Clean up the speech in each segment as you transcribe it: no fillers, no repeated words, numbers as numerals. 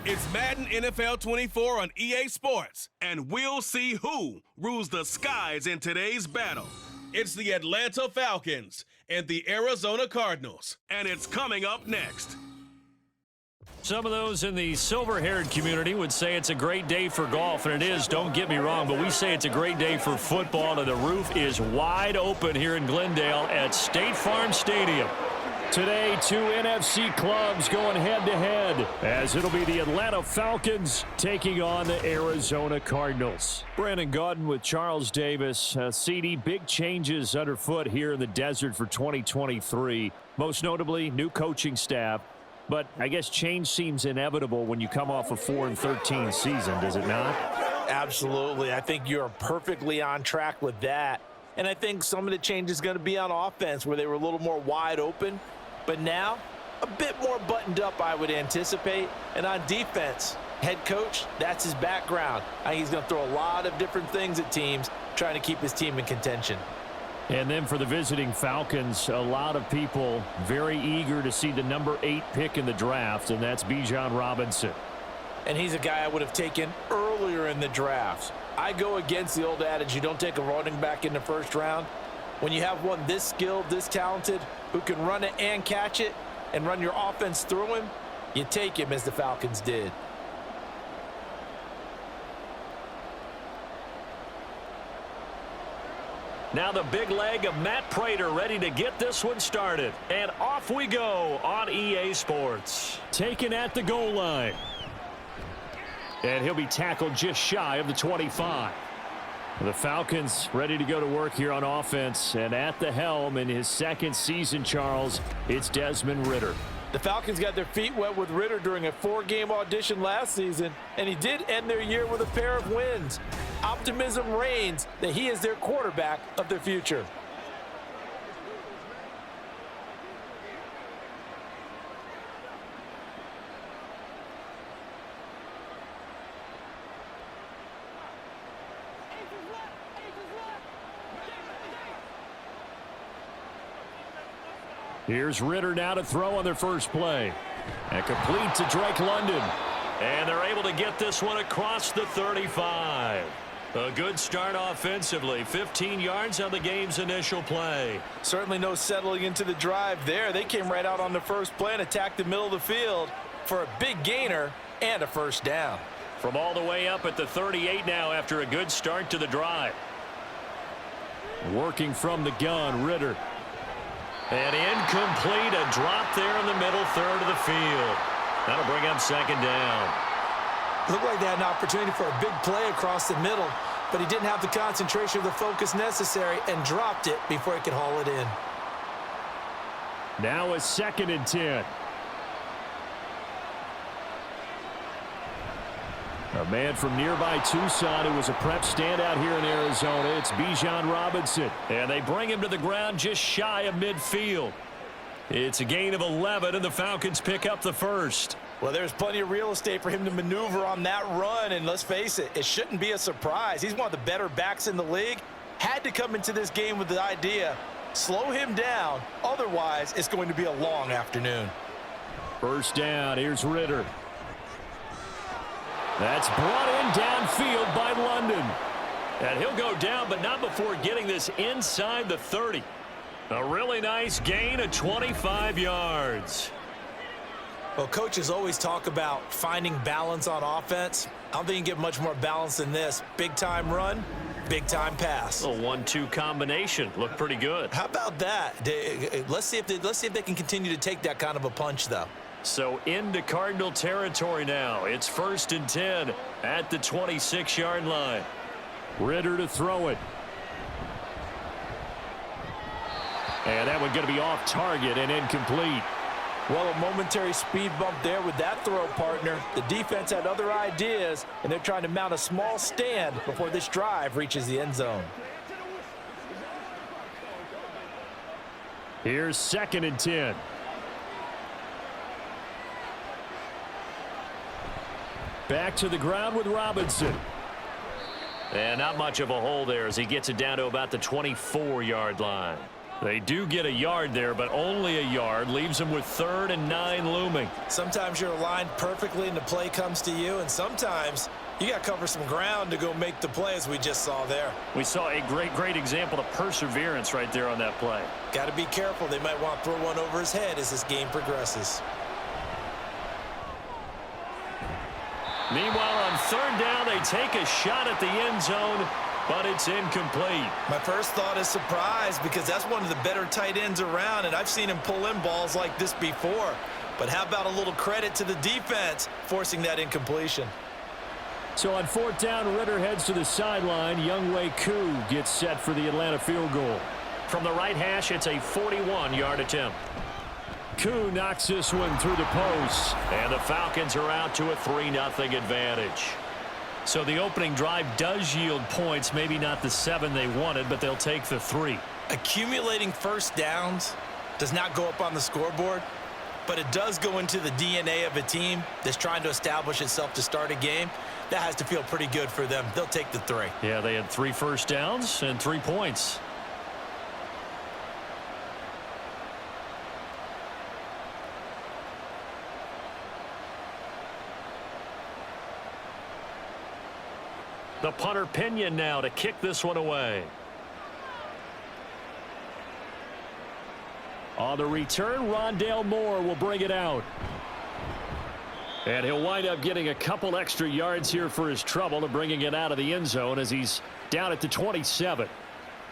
It's Madden NFL 24 on EA Sports, and we'll see who rules the skies in today's battle. It's the Atlanta Falcons and the Arizona Cardinals, and it's coming up next. Some of those in the silver-haired community would say it's a great day for golf, and it is, don't get me wrong, but we say it's a great day for football, and the roof is wide open here in Glendale at State Farm Stadium. Today, two NFC clubs going head-to-head, as it'll be the Atlanta Falcons taking on the Arizona Cardinals. Brandon Gaudin with Charles Davis. CD, big changes underfoot here in the desert for 2023. Most notably, new coaching staff. But I guess change seems inevitable when you come off a 4-13 season, does it not? Absolutely. I think you're perfectly on track with that. And I think some of the change is going to be on offense, where they were a little more wide open. But now, a bit more buttoned up, I would anticipate. And on defense, head coach, that's his background. I think he's going to throw a lot of different things at teams, trying to keep his team in contention. And then for the visiting Falcons, a lot of people very eager to see the number 8 pick in the draft, and that's Bijan Robinson. And he's a guy I would have taken earlier in the draft. I go against the old adage, you don't take a running back in the first round. When you have one this skilled, this talented, who can run it and catch it and run your offense through him, you take him, as the Falcons did. Now the big leg of Matt Prater ready to get this one started. And off we go on EA Sports. Taken at the goal line. And he'll be tackled just shy of the 25. The Falcons ready to go to work here on offense. And at the helm in his second season, Charles, it's Desmond Ridder. The Falcons got their feet wet with Ridder during a 4-game audition last season, and he did end their year with a pair of wins. Optimism reigns that he is their quarterback of the future. Here's Ridder now to throw on their first play. And complete to Drake London. And they're able to get this one across the 35. A good start offensively. 15 yards on the game's initial play. Certainly no settling into the drive there. They came right out on the first play and attacked the middle of the field for a big gainer and a first down. From all the way up at the 38 now after a good start to the drive. Working from the gun, Ridder. And incomplete, a drop there in the middle third of the field. That'll bring up second down. Looked like they had an opportunity for a big play across the middle, but he didn't have the concentration or the focus necessary and dropped it before he could haul it in. Now a 2nd and 10. A man from nearby Tucson who was a prep standout here in Arizona. It's Bijan Robinson. And they bring him to the ground just shy of midfield. It's a gain of 11, and the Falcons pick up the first. Well, there's plenty of real estate for him to maneuver on that run, and let's face it, it shouldn't be a surprise. He's one of the better backs in the league. Had to come into this game with the idea, slow him down, otherwise it's going to be a long afternoon. First down, here's Ridder. That's brought in downfield by London. And he'll go down, but not before getting this inside the 30. A really nice gain of 25 yards. Well, coaches always talk about finding balance on offense. I don't think you can get much more balance than this. Big-time run, big-time pass. A 1-2 combination. Looked pretty good. How about that? Let's see if they can continue to take that kind of a punch, though. So into Cardinal territory now. It's 1st and 10 at the 26-yard line. Ridder to throw it. And that one going to be off target and incomplete. Well, a momentary speed bump there with that throw, partner. The defense had other ideas, and they're trying to mount a small stand before this drive reaches the end zone. Here's 2nd and 10. Back to the ground with Robinson. And not much of a hole there as he gets it down to about the 24-yard line. They do get a yard there, but only a yard. Leaves them with 3rd and 9 looming. Sometimes you're aligned perfectly and the play comes to you, and sometimes you got to cover some ground to go make the play, as we just saw there. We saw a great example of perseverance right there on that play. Got to be careful. They might want to throw one over his head as this game progresses. Meanwhile, on 3rd down, they take a shot at the end zone, but it's incomplete. My first thought is surprise, because that's one of the better tight ends around, and I've seen him pull in balls like this before. But how about a little credit to the defense forcing that incompletion? So on 4th down, Ritter heads to the sideline. Younghoe Koo gets set for the Atlanta field goal. From the right hash, it's a 41-yard attempt. Koo knocks this one through the post, and the Falcons are out to a 3-0 advantage. So the opening drive does yield points, maybe not the 7 they wanted, but they'll take the 3. Accumulating first downs does not go up on the scoreboard, but it does go into the DNA of a team that's trying to establish itself to start a game. That has to feel pretty good for them. They'll take the 3. Yeah, they had 3 first downs and 3 points. The punter Pinion now to kick this one away. On the return, Rondale Moore will bring it out. And he'll wind up getting a couple extra yards here for his trouble to bringing it out of the end zone as he's down at the 27.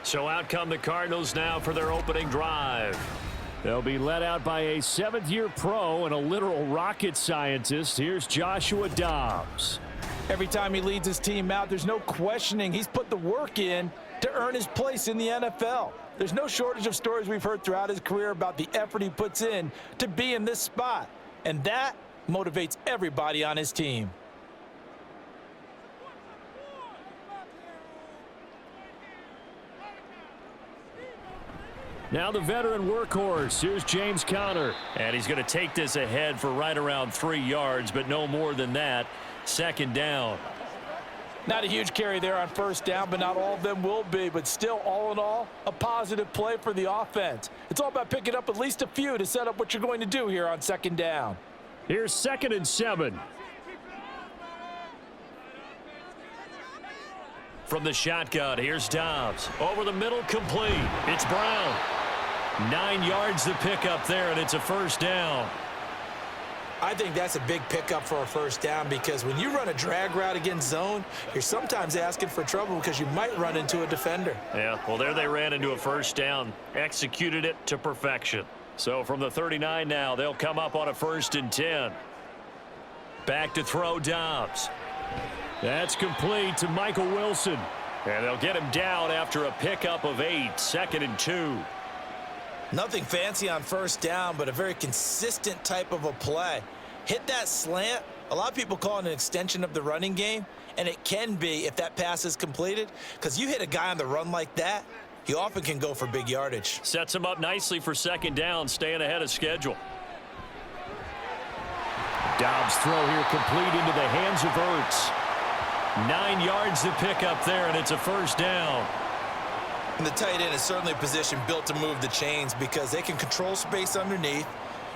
So out come the Cardinals now for their opening drive. They'll be led out by a 7th-year pro and a literal rocket scientist. Here's Joshua Dobbs. Every time he leads his team out, there's no questioning. He's put the work in to earn his place in the NFL. There's no shortage of stories we've heard throughout his career about the effort he puts in to be in this spot. And that motivates everybody on his team. Now the veteran workhorse. Here's James Conner. And he's going to take this ahead for right around 3 yards, but no more than that. 2nd down. Not a huge carry there on 1st down, but not all of them will be. But still, all in all, a positive play for the offense. It's all about picking up at least a few to set up what you're going to do here on 2nd down. Here's 2nd and 7. From the shotgun, here's Dobbs. Over the middle, complete. It's Brown. 9 yards to pick up there, and it's a 1st down. I think that's a big pickup for a 1st down, because when you run a drag route against zone, you're sometimes asking for trouble because you might run into a defender. Yeah, well, there they ran into a 1st down. Executed it to perfection. So from the 39 now, they'll come up on a 1st and 10. Back to throw Dobbs. That's complete to Michael Wilson. And they'll get him down after a pickup of 8. 2nd and 2. Nothing fancy on 1st down, but a very consistent type of a play. Hit that slant. A lot of people call it an extension of the running game, and it can be if that pass is completed, because you hit a guy on the run like that, he often can go for big yardage. Sets him up nicely for 2nd down, staying ahead of schedule. Dobbs' throw here complete into the hands of Ertz. 9 yards to pick up there, and it's a 1st down. And the tight end is certainly a position built to move the chains, because they can control space underneath.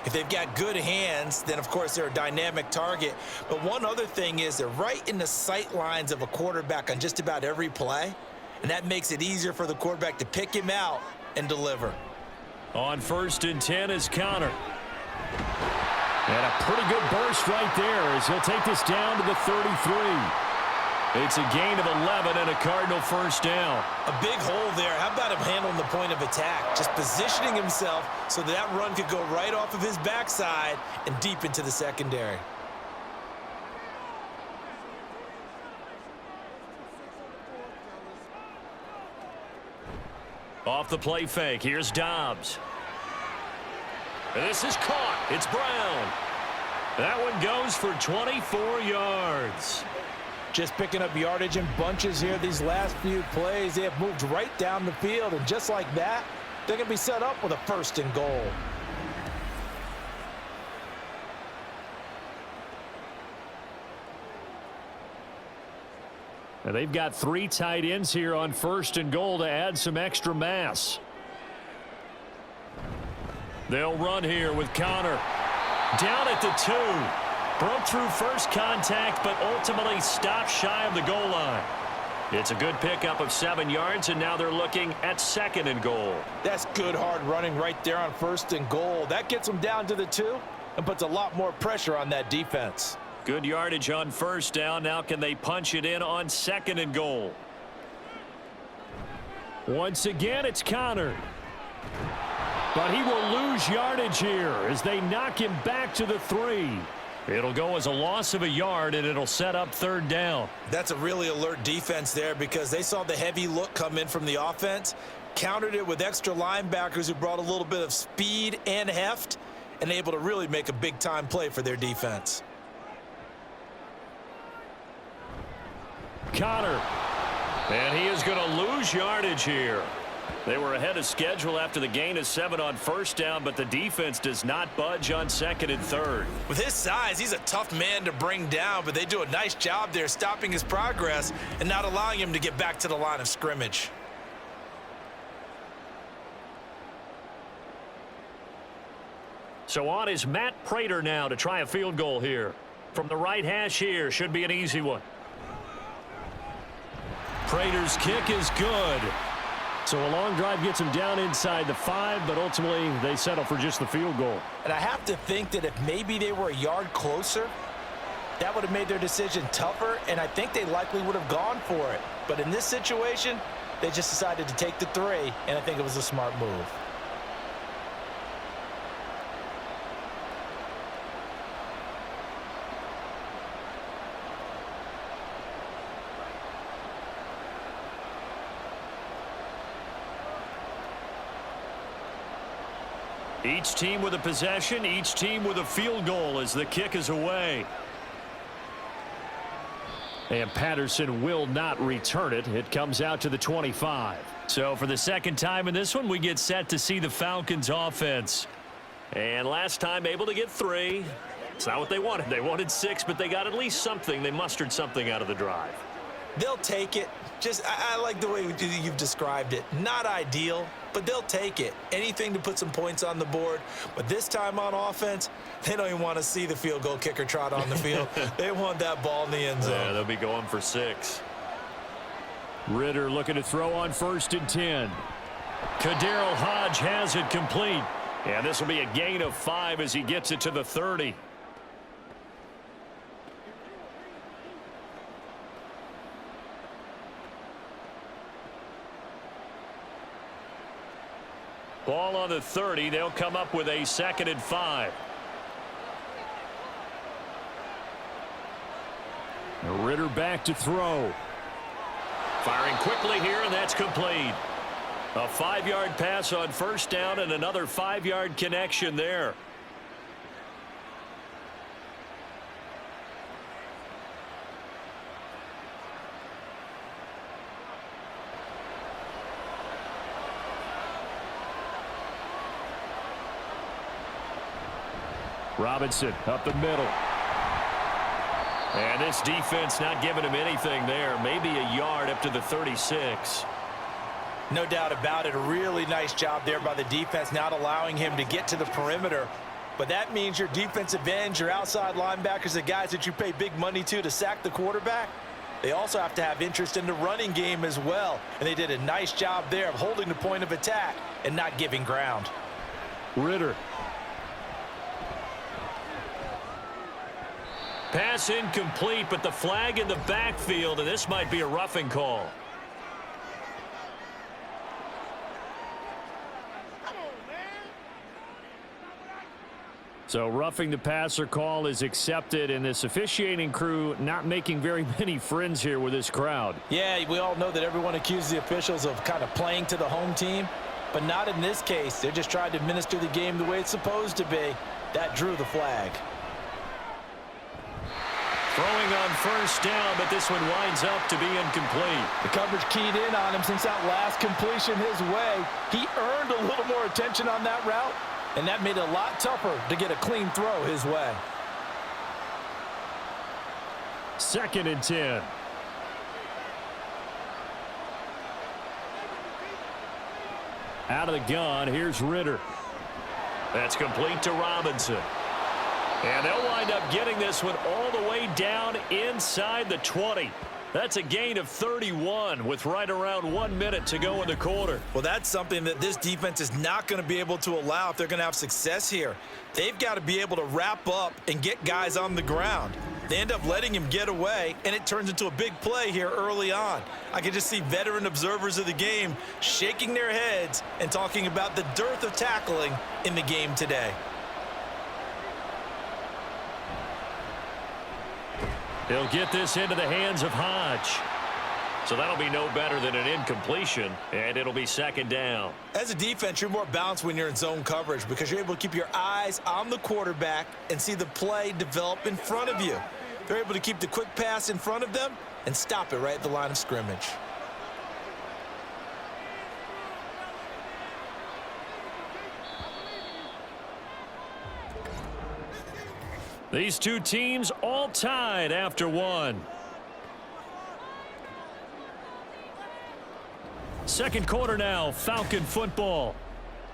If they've got good hands, then, of course, they're a dynamic target. But one other thing is they're right in the sight lines of a quarterback on just about every play, and that makes it easier for the quarterback to pick him out and deliver. On 1st and 10 is Conner. And a pretty good burst right there as he'll take this down to the 33. It's a gain of 11 and a Cardinal 1st down. A big hole there. How about him handling the point of attack? Just positioning himself so that run could go right off of his backside and deep into the secondary. Off the play fake, here's Dobbs. And this is caught. It's Brown. That one goes for 24 yards. Just picking up yardage in bunches here these last few plays. They have moved right down the field, and just like that, they're going to be set up with a 1st and goal. And they've got 3 tight ends here on 1st and goal to add some extra mass. They'll run here with Connor. Down at the 2. Broke through first contact, but ultimately stopped shy of the goal line. It's a good pickup of 7 yards, and now they're looking at 2nd and goal. That's good hard running right there on 1st and goal. That gets them down to the 2 and puts a lot more pressure on that defense. Good yardage on 1st down. Now can they punch it in on 2nd and goal? Once again, it's Connor. But he will lose yardage here as they knock him back to the 3. It'll go as a loss of a yard, and it'll set up 3rd down. That's a really alert defense there because they saw the heavy look come in from the offense, countered it with extra linebackers who brought a little bit of speed and heft, and able to really make a big-time play for their defense. Connor. And he is going to lose yardage here. They were ahead of schedule after the gain of 7 on 1st down, but the defense does not budge on 2nd and 3rd. With his size, he's a tough man to bring down, but they do a nice job there stopping his progress and not allowing him to get back to the line of scrimmage. So on is Matt Prater now to try a field goal here. From the right hash here, should be an easy one. Prater's kick is good. So a long drive gets him down inside the 5, but ultimately they settle for just the field goal. And I have to think that if maybe they were a yard closer, that would have made their decision tougher, and I think they likely would have gone for it. But in this situation, they just decided to take the 3, and I think it was a smart move. Each team with a possession, each team with a field goal as the kick is away. And Patterson will not return it. It comes out to the 25. So for the 2nd time in this one, we get set to see the Falcons offense. And last time able to get 3. It's not what they wanted. They wanted 6, but they got at least something. They mustered something out of the drive. They'll take it. I like the way you've described it. Not ideal, but they'll take it. Anything to put some points on the board. But this time on offense, they don't even want to see the field goal kicker trot on the field. They want that ball in the end zone. Yeah, they'll be going for 6. Ritter looking to throw on 1st and 10. Kadarrell Hodge has it complete. And this will be a gain of 5 as he gets it to the 30. Ball on the 30. They'll come up with a 2nd and 5. Ritter back to throw. Firing quickly here, and that's complete. A 5-yard pass on 1st down and another 5-yard connection there. Robinson up the middle. And this defense not giving him anything there. Maybe a yard up to the 36. No doubt about it. A really nice job there by the defense, not allowing him to get to the perimeter. But that means your defensive ends, your outside linebackers, the guys that you pay big money to sack the quarterback, they also have to have interest in the running game as well. And they did a nice job there of holding the point of attack and not giving ground. Ritter. Pass incomplete, but the flag in the backfield, and this might be a roughing call. So roughing the passer call is accepted, and this officiating crew not making very many friends here with this crowd. Yeah, we all know that everyone accuses the officials of kind of playing to the home team, but not in this case. They're just trying to administer the game the way it's supposed to be. That drew the flag. Throwing on 1st down, but this one winds up to be incomplete. The coverage keyed in on him since that last completion his way. He earned a little more attention on that route, and that made it a lot tougher to get a clean throw his way. 2nd and 10. Out of the gun, here's Ritter. That's complete to Robinson. And they'll wind up getting this one all the way down inside the 20. That's a gain of 31 with right around 1 minute to go in the quarter. Well, that's something that this defense is not going to be able to allow if they're going to have success here. They've got to be able to wrap up and get guys on the ground. They end up letting him get away, and it turns into a big play here early on. I can just see veteran observers of the game shaking their heads and talking about the dearth of tackling in the game today. He'll get this into the hands of Hodge. So that'll be no better than an incompletion, and it'll be second down. As a defense, you're more balanced when you're in zone coverage because you're able to keep your eyes on the quarterback and see the play develop in front of you. They're able to keep the quick pass in front of them and stop it right at the line of scrimmage. These two teams all tied after one. Second quarter now, Falcon football,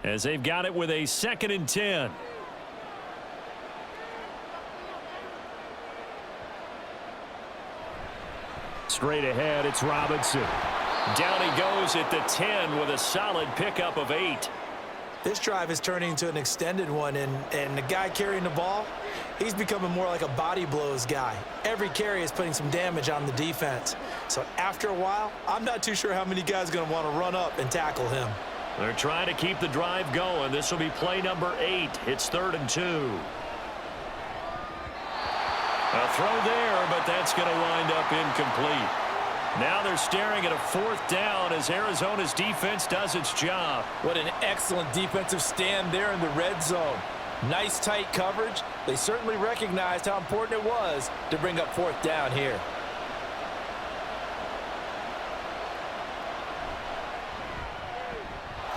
as they've got it with a 2nd and 10. Straight ahead, it's Robinson. Down he goes at the 10 with a solid pickup of 8. This drive is turning into an extended one, and the guy carrying the ball, he's becoming more like a body blows guy. Every carry is putting some damage on the defense. So after a while, I'm not too sure how many guys are going to want to run up and tackle him. They're trying to keep the drive going. This will be play number 8. It's 3rd and 2. A throw there, but that's going to wind up incomplete. Now they're staring at a 4th down as Arizona's defense does its job. What an excellent defensive stand there in the red zone. Nice tight coverage. They certainly recognized how important it was to bring up 4th down here.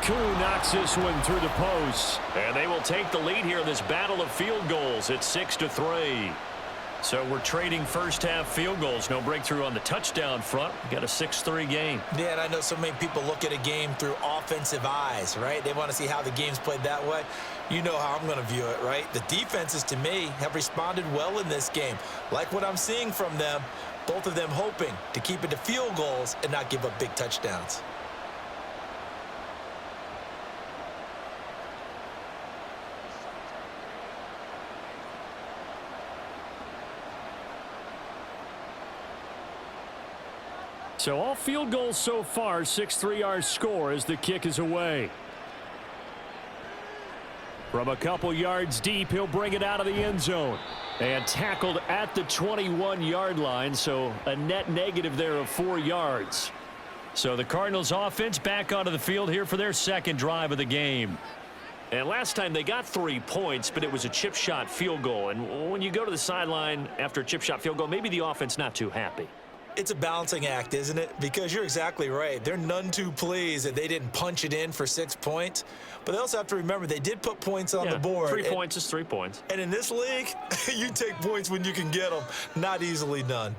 Koo knocks this one through the post. And they will take the lead here in this battle of field goals at 6-3. So we're trading first half field goals. No breakthrough on the touchdown front. We've got a 6-3 game. Yeah, and I know so many people look at a game through offensive eyes, right? They want to see how the game's played that way. You know how I'm going to view it, right? The defenses, to me, have responded well in this game. Like what I'm seeing from them, both of them hoping to keep it to field goals and not give up big touchdowns. So all field goals so far, 6-3 our score as the kick is away. From a couple yards deep, he'll bring it out of the end zone. And tackled at the 21-yard line, so a net negative there of 4 yards. So the Cardinals offense back onto the field here for their second drive of the game. And last time they got 3 points, but it was a chip shot field goal. And when you go to the sideline after a chip shot field goal, maybe the offense not too happy. It's a balancing act, isn't it? Because you're exactly right. They're none too pleased that they didn't punch it in for 6 points. But they also have to remember they did put points on the board. 3 points is 3 points. And in this league, you take points when you can get them. Not easily done.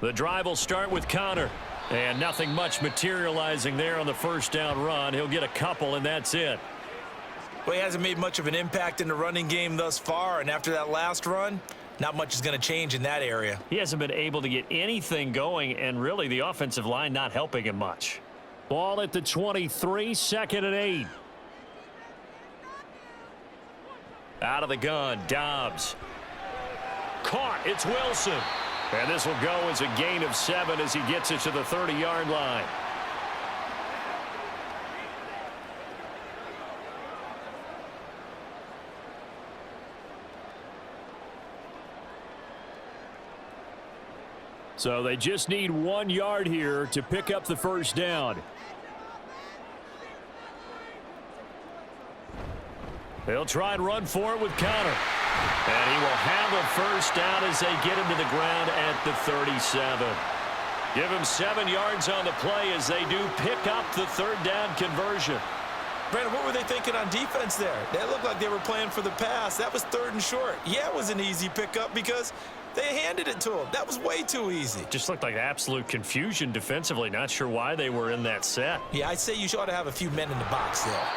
The drive will start with Connor. And nothing much materializing there on the first down run. He'll get a couple, and that's it. Well, he hasn't made much of an impact in the running game thus far. And after that last run, not much is going to change in that area. He hasn't been able to get anything going, and really the offensive line not helping him much. Ball at the 23, 2nd and 8. Out of the gun, Dobbs. Caught, it's Wilson. And this will go as a gain of 7 as he gets it to the 30-yard line. So they just need 1 yard here to pick up the first down. They'll try and run for it with Connor. And he will have a first down as they get him to the ground at the 37. Give him 7 yards on the play as they do pick up the 3rd down conversion. Brandon, what were they thinking on defense there? That looked like they were playing for the pass. That was 3rd and short. Yeah, it was an easy pickup because They handed it to him. That was way too easy. Just looked like absolute confusion defensively. Not sure why they were in that set. Yeah, I'd say you ought to have a few men in the box there.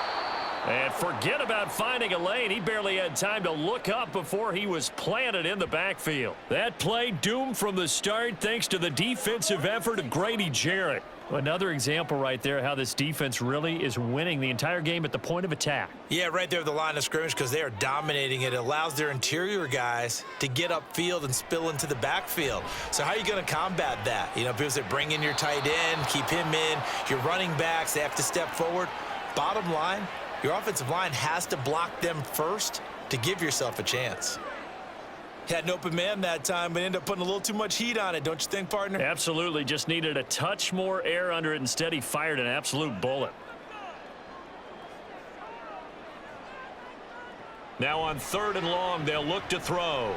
And forget about finding a lane. He barely had time to look up before he was planted in the backfield. That play doomed from the start thanks to the defensive effort of Grady Jarrett. Another example right there how this defense really is winning the entire game at the point of attack. Yeah, right there at the line of scrimmage because they are dominating it. It allows their interior guys to get upfield and spill into the backfield. So how are you going to combat that? You know, people say bring in your tight end, keep him in. Your running backs, they have to step forward. Bottom line, your offensive line has to block them first to give yourself a chance. Had an open man that time, but ended up putting a little too much heat on it, don't you think, partner? Absolutely. Just needed a touch more air under it. Instead, he fired an absolute bullet. Now on 3rd and long, they'll look to throw.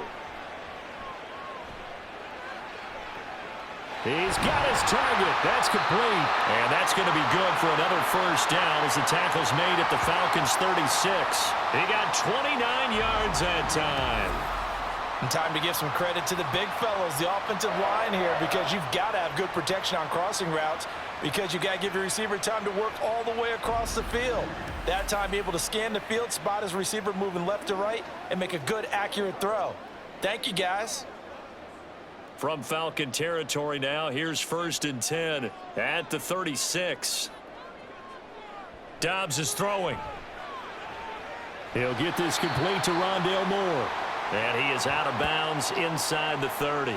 He's got his target. That's complete. And that's going to be good for another first down as the tackle's made at the Falcons' 36. He got 29 yards that time. And time to give some credit to the big fellows, the offensive line here, because you've got to have good protection on crossing routes because you've got to give your receiver time to work all the way across the field. That time, be able to scan the field, spot his receiver moving left to right, and make a good, accurate throw. Thank you, guys. From Falcon territory now, here's 1st and 10 at the 36. Dobbs is throwing. He'll get this complete to Rondale Moore. And he is out of bounds inside the 30.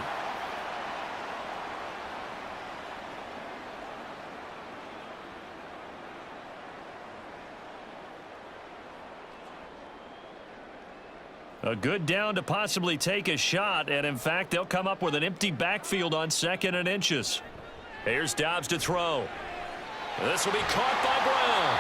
A good down to possibly take a shot, and in fact, they'll come up with an empty backfield on 2nd and inches. Here's Dobbs to throw. This will be caught by Brown.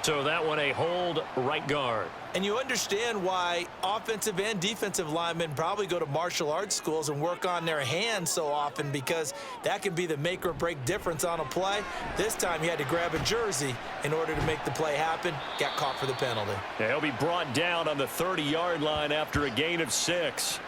So that one a hold right guard. And you understand why offensive and defensive linemen probably go to martial arts schools and work on their hands so often because that can be the make or break difference on a play. This time he had to grab a jersey in order to make the play happen. Got caught for the penalty. Yeah, he'll be brought down on the 30-yard line after a gain of 6.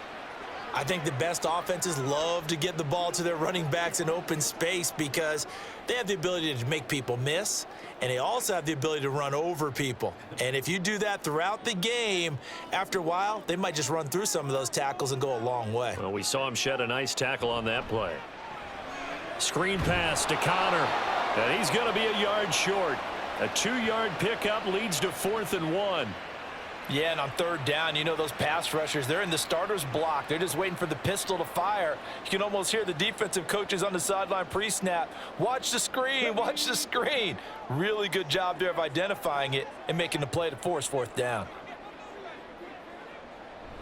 I think the best offenses love to get the ball to their running backs in open space because they have the ability to make people miss, and they also have the ability to run over people. And if you do that throughout the game, after a while, they might just run through some of those tackles and go a long way. Well, we saw him shed a nice tackle on that play. Screen pass to Connor, and he's going to be a yard short. A 2-yard pickup leads to 4th and 1. Yeah, and on 3rd down, you know those pass rushers, they're in the starter's block. They're just waiting for the pistol to fire. You can almost hear the defensive coaches on the sideline pre-snap. Watch the screen, watch the screen. Really good job there of identifying it and making the play to force 4th down.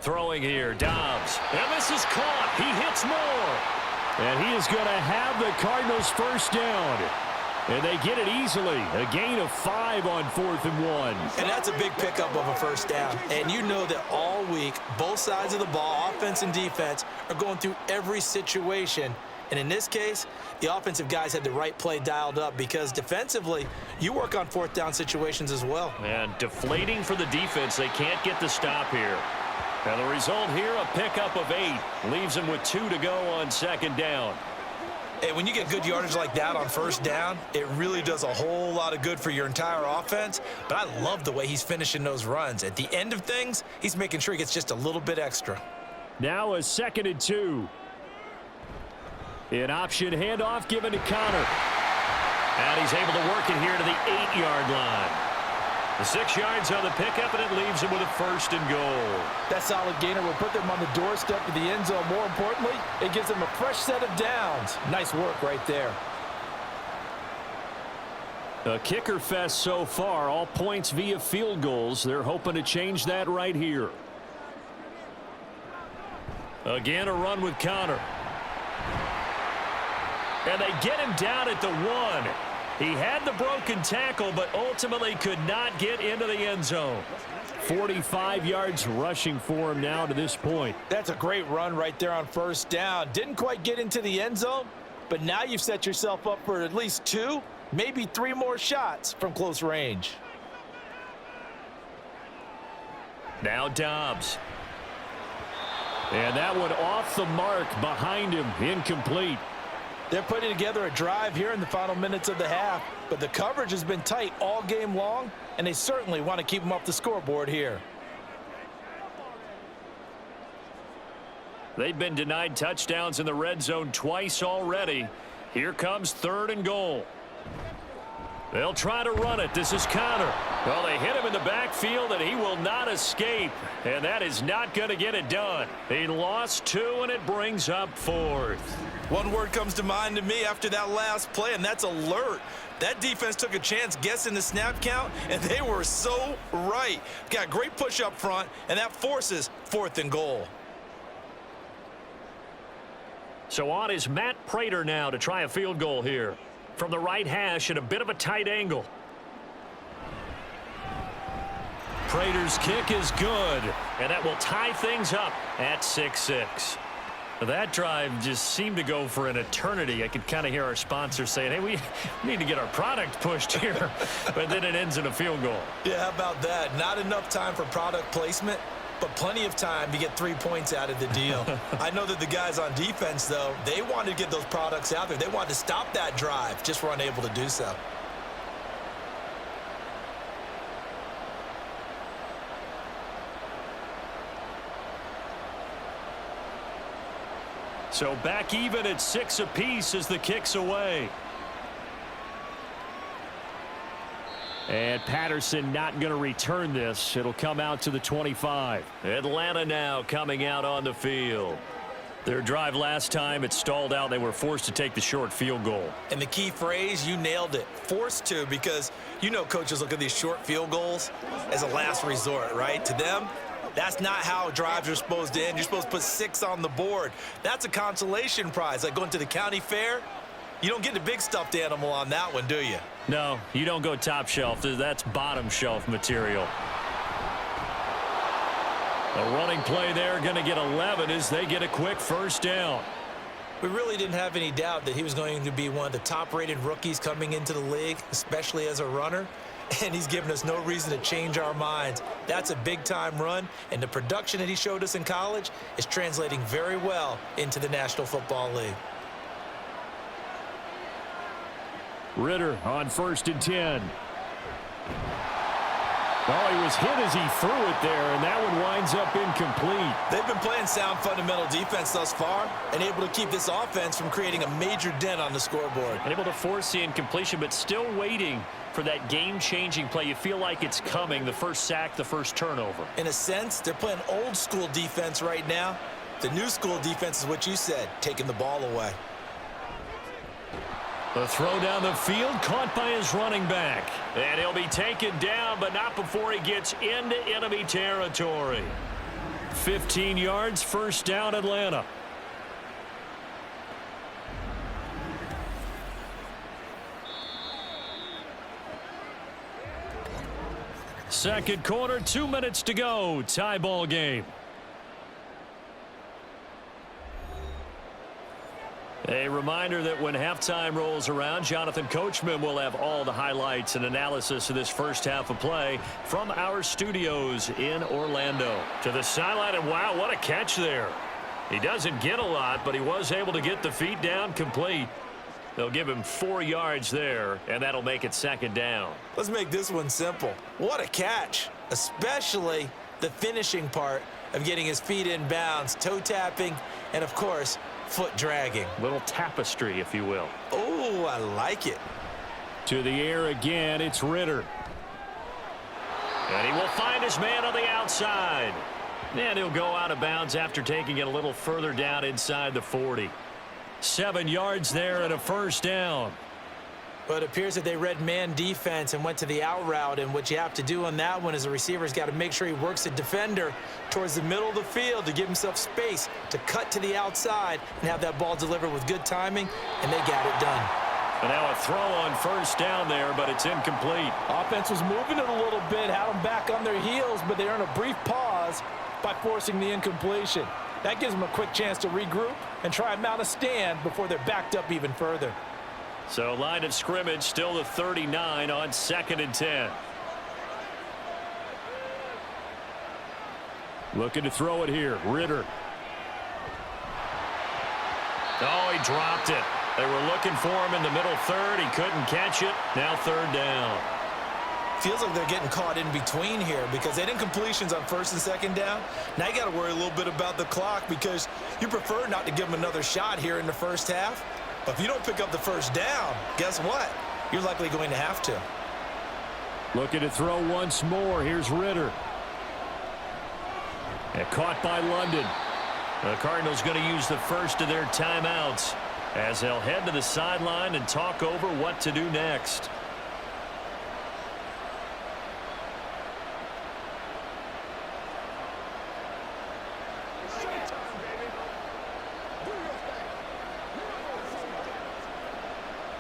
Throwing here, Dobbs. And this is caught. He hits Moore. And he is going to have the Cardinals' first down. And they get it easily. A gain of 5 on 4th and 1. And that's a big pickup of a first down. And you know that all week, both sides of the ball, offense and defense, are going through every situation. And in this case, the offensive guys had the right play dialed up because defensively, you work on 4th down situations as well. And deflating for the defense. They can't get the stop here. And the result here, a pickup of 8. Leaves them with 2 to go on 2nd down. Hey, when you get good yardage like that on 1st down, it really does a whole lot of good for your entire offense. But I love the way he's finishing those runs. At the end of things, he's making sure he gets just a little bit extra. Now a 2nd and 2. An option handoff given to Connor. And he's able to work it here to the 8-yard line. The 6 yards on the pickup, and it leaves him with a 1st and goal. That solid gainer will put them on the doorstep of the end zone. More importantly, it gives them a fresh set of downs. Nice work right there. A kicker fest so far, all points via field goals. They're hoping to change that right here. Again, a run with Connor. And they get him down at the 1. He had the broken tackle, but ultimately could not get into the end zone. 45 yards rushing for him now to this point. That's a great run right there on 1st down. Didn't quite get into the end zone, but now you've set yourself up for at least 2, maybe 3 more shots from close range. Now Dobbs. And that one off the mark behind him, incomplete. They're putting together a drive here in the final minutes of the half, but the coverage has been tight all game long, and they certainly want to keep them off the scoreboard here. They've been denied touchdowns in the red zone twice already. Here comes 3rd and goal. They'll try to run it. This is Connor. Well, they hit him in the backfield, and he will not escape. And that is not going to get it done. He lost 2, and it brings up 4th. One word comes to mind to me after that last play, and that's alert. That defense took a chance guessing the snap count, and they were so right. Got great push up front, and that forces 4th and goal. So on is Matt Prater now to try a field goal here. From the right hash at a bit of a tight angle. Prater's kick is good, and that will tie things up at 6-6. That drive just seemed to go for an eternity. I could kind of hear our sponsor saying, hey, we need to get our product pushed here. But then it ends in a field goal. Yeah, how about that? Not enough time for product placement, but plenty of time to get 3 points out of the deal. I know that the guys on defense, though, they wanted to get those products out there. They wanted to stop that drive, just were unable to do so. So back even at 6 apiece as the kick's away. And Patterson not going to return this. It'll come out to the 25. Atlanta now coming out on the field. Their drive last time, it stalled out. They were forced to take the short field goal. And the key phrase, you nailed it, forced to, because you know coaches look at these short field goals as a last resort, right? To them, that's not how drives are supposed to end. You're supposed to put 6 on the board. That's a consolation prize, like going to the county fair. You don't get the big stuffed animal on that one, do you? No, you don't go top shelf. That's bottom shelf material. A running play there, going to get 11 as they get a quick first down. We really didn't have any doubt that he was going to be one of the top-rated rookies coming into the league, especially as a runner. And he's given us no reason to change our minds. That's a big-time run, and the production that he showed us in college is translating very well into the National Football League. Ritter on 1st and 10. Oh, he was hit as he threw it there, and that one winds up incomplete. They've been playing sound fundamental defense thus far and able to keep this offense from creating a major dent on the scoreboard. And able to force the incompletion, but still waiting for that game-changing play. You feel like it's coming, the first sack, the first turnover. In a sense, they're playing old-school defense right now. The new-school defense is what you said, taking the ball away. The throw down the field, caught by his running back. And he'll be taken down, but not before he gets into enemy territory. 15 yards, first down, Atlanta. Second quarter, 2 minutes to go. Tie ball game. A reminder that when halftime rolls around, Jonathan Coachman will have all the highlights and analysis of this first half of play from our studios in Orlando. To the sideline, and wow, what a catch there. He doesn't get a lot, but he was able to get the feet down complete. They'll give him 4 yards there, and that'll make it second down. Let's make this one simple. What a catch, especially the finishing part of getting his feet in bounds, toe tapping, and of course, foot dragging. Little tapestry, if you will. Oh, I like it. To the air again, it's Ritter. And he will find his man on the outside. And he'll go out of bounds after taking it a little further down inside the 40. 7 yards there and a first down. But it appears that they read man defense and went to the out route, and what you have to do on that one is the receiver's got to make sure he works the defender towards the middle of the field to give himself space to cut to the outside and have that ball delivered with good timing, and they got it done. And now a throw on first down there, but it's incomplete. Offense was moving it a little bit, had them back on their heels, but they earned a brief pause by forcing the incompletion. That gives them a quick chance to regroup and try and mount a stand before they're backed up even further. So line of scrimmage still the 39 on 2nd and 10. Looking to throw it here. Ritter. Oh, he dropped it. They were looking for him in the middle third. He couldn't catch it. Now 3rd down. Feels like they're getting caught in between here because they didn't completions on 1st and 2nd down. Now you got to worry a little bit about the clock because you prefer not to give them another shot here in the first half. But if you don't pick up the 1st down, guess what? You're likely going to have to. Looking to throw once more. Here's Ritter. And caught by London. The Cardinals going to use the first of their timeouts as they'll head to the sideline and talk over what to do next.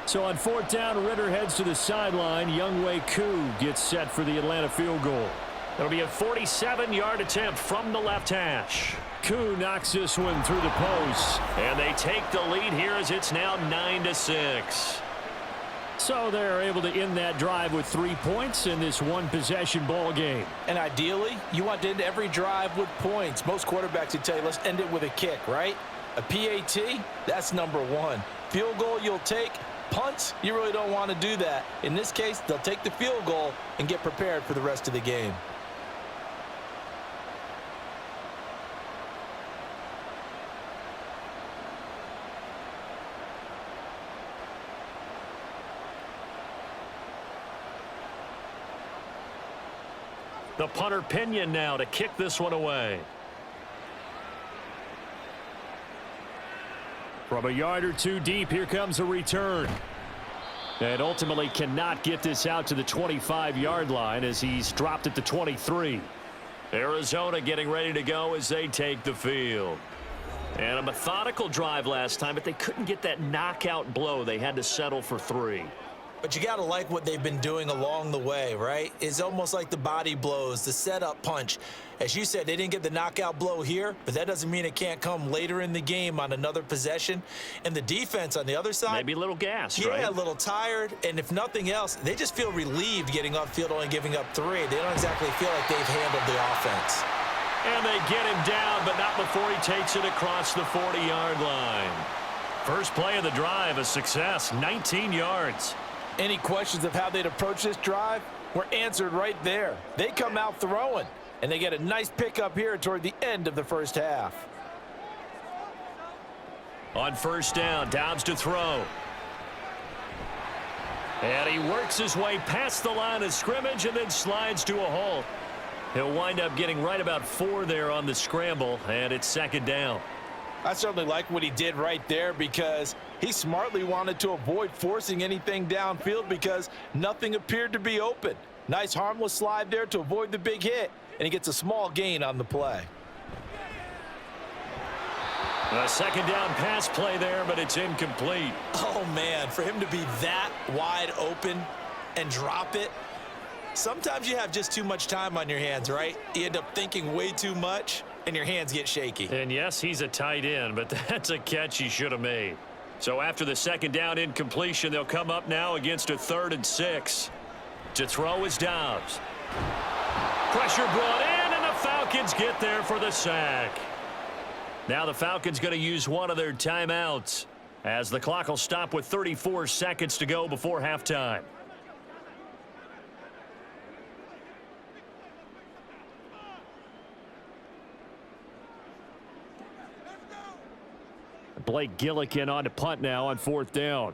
So on 4th down, Ritter heads to the sideline. Younghoe Koo gets set for the Atlanta field goal. It'll be a 47-yard attempt from the left hash. Koo knocks this one through the post, and they take the lead here as it's now 9-6. So they're able to end that drive with 3 points in this one-possession ball game. And ideally, you want to end every drive with points. Most quarterbacks would tell you, let's end it with a kick, right? A PAT, that's number 1. Field goal you'll take. Punts, you really don't want to do that. In this case, they'll take the field goal and get prepared for the rest of the game. The punter Pinion now to kick this one away. From a yard or two deep, here comes a return. And ultimately cannot get this out to the 25-yard line as he's dropped at the 23. Arizona getting ready to go as they take the field. And a methodical drive last time, but they couldn't get that knockout blow. They had to settle for 3. But you got to like what they've been doing along the way, right? It's almost like the body blows, the setup punch. As you said, they didn't get the knockout blow here, but that doesn't mean it can't come later in the game on another possession. And the defense on the other side, maybe a little gassed, right? Yeah, a little tired. And if nothing else, they just feel relieved getting upfield, only giving up 3. They don't exactly feel like they've handled the offense. And they get him down, but not before he takes it across the 40-yard line. First play of the drive, a success, 19 yards. Any questions of how they'd approach this drive were answered right there. They come out throwing, and they get a nice pickup here toward the end of the first half. On 1st down, Dobbs to throw. And he works his way past the line of scrimmage and then slides to a halt. He'll wind up getting right about 4 there on the scramble, and it's 2nd down. I certainly like what he did right there because he smartly wanted to avoid forcing anything downfield because nothing appeared to be open. Nice harmless slide there to avoid the big hit, and he gets a small gain on the play. A 2nd down pass play there, but it's incomplete. Oh, man, for him to be that wide open and drop it, sometimes you have just too much time on your hands, right? You end up thinking way too much, and your hands get shaky. And yes, he's a tight end, but that's a catch he should have made. So after the 2nd down incompletion, they'll come up now against a 3rd and 6. To throw is Dobbs. Pressure brought in, and the Falcons get there for the sack. Now the Falcons going to use one of their timeouts as the clock will stop with 34 seconds to go before halftime. Blake Gillikin on to punt now on 4th down.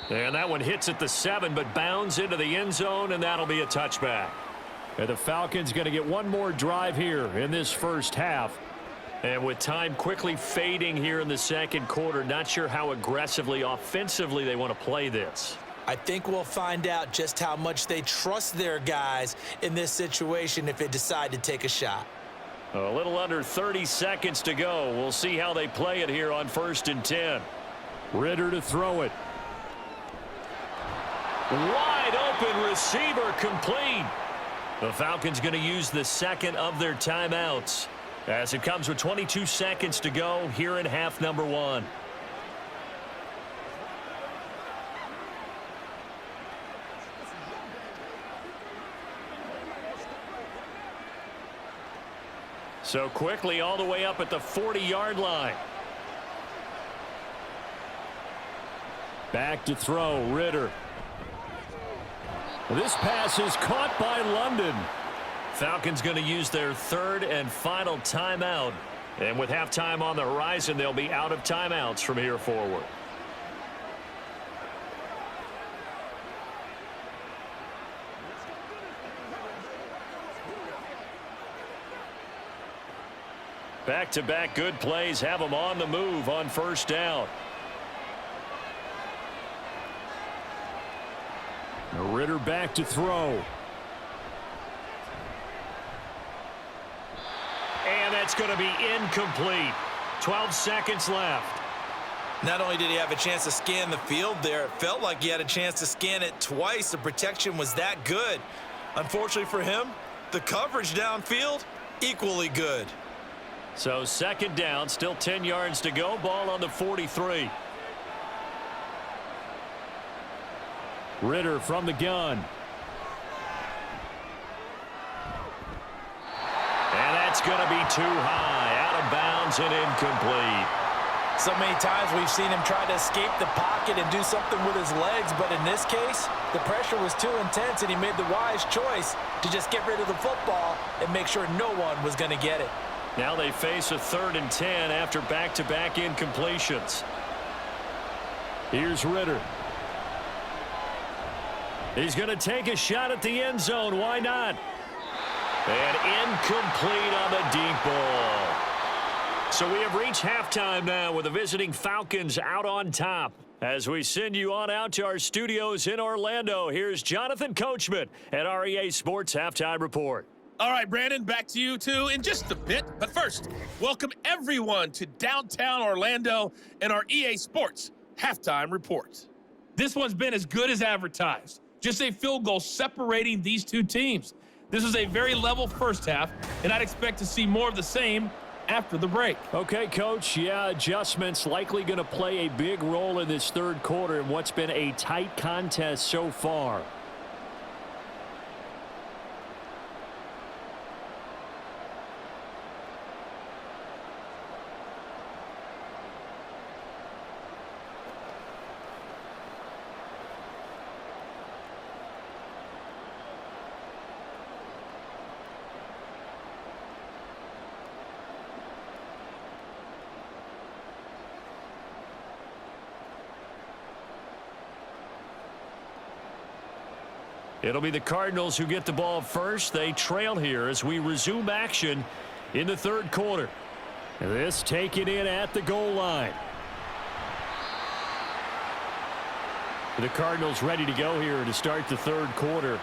And that one hits at the 7, but bounds into the end zone, and that'll be a touchback. And the Falcons going to get one more drive here in this first half. And with time quickly fading here in the 2nd quarter, not sure how aggressively, offensively they want to play this. I think we'll find out just how much they trust their guys in this situation if they decide to take a shot. A little under 30 seconds to go. We'll see how they play it here on 1st and 10. Ritter to throw it. Wide open receiver complete. The Falcons going to use the second of their timeouts as it comes with 22 seconds to go here in half number 1. So quickly all the way up at the 40-yard line. Back to throw, Ritter. This pass is caught by London. Falcons going to use their third and final timeout. And with halftime on the horizon, they'll be out of timeouts from here forward. Back-to-back good plays have them on the move on first down. Ritter back to throw. And that's going to be incomplete. 12 seconds left. Not only did he have a chance to scan the field there, it felt like he had a chance to scan it twice. The protection was that good. Unfortunately for him, the coverage downfield, equally good. So second down, still 10 yards to go. Ball on the 43. Ritter from the gun. And that's going to be too high. Out of bounds and incomplete. So many times we've seen him try to escape the pocket and do something with his legs, but in this case, the pressure was too intense and he made the wise choice to just get rid of the football and make sure no one was going to get it. Now they face a 3rd and 10 after back-to-back incompletions. Here's Ritter. He's going to take a shot at the end zone. Why not? And incomplete on the deep ball. So we have reached halftime now with the visiting Falcons out on top. As we send you on out to our studios in Orlando, here's Jonathan Coachman at REA Sports Halftime Report. All right, Brandon, back to you, too, in just a bit. But first, welcome everyone to downtown Orlando and our EA Sports Halftime Report. This one's been as good as advertised. Just a field goal separating these two teams. This is a very level first half, and I'd expect to see more of the same after the break. Okay, Coach. Yeah, adjustments likely going to play a big role in this third quarter in what's been a tight contest so far. It'll be the Cardinals who get the ball first. They trail here as we resume action in the third quarter. This taken in at the goal line. The Cardinals ready to go here to start the third quarter.